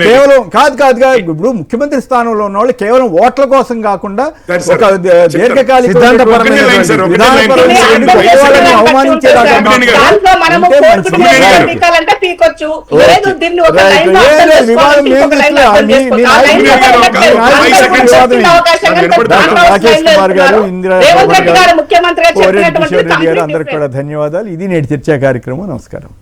కేవలం కాదు ఇప్పుడు ముఖ్యమంత్రి స్థానంలో ఉన్న వాళ్ళు కేవలం ఓట్ల కోసం కాకుండా ఒక దీర్ఘకాలిక సిద్ధాంతపరమైన విధానపరమైన వాళ్ళని అవమానించేలాగా దాంట్లో మనము ఉంటే కోరుకునే మంచిది. పీకాలంటే పీకొచ్చు. లేదు దీన్ని ఒక లైన్ లో అర్థం లేదు, చేసుకోవాలంటే వివాదం ఇంకొక ఏం లైన్ లో అర్థం లేదు. చేసుకోవాలి. ఆ లైన్ లో మీ అర్థం నాయకుడు చేసుకోవాలి. ఒక 5 అందరూ seconds పూర్తిగా అవకాశం నాకు కనుక వినపడుతుంది. దాంట్లో రాకేష్ లైన్ లో కుమార్ గారు, ఇస్తున్నారు. ఇందిరా రేవంత్ రామన్ రెడ్డి గారు ముఖ్యమంత్రిగా కోరెడ్డి చెప్పినటువంటి కిషోర్ రెడ్డి గారు complete అందరికి కూడా ధన్యవాదాలు. ఇది నేటి చర్చా కార్యక్రమం. నమస్కారం.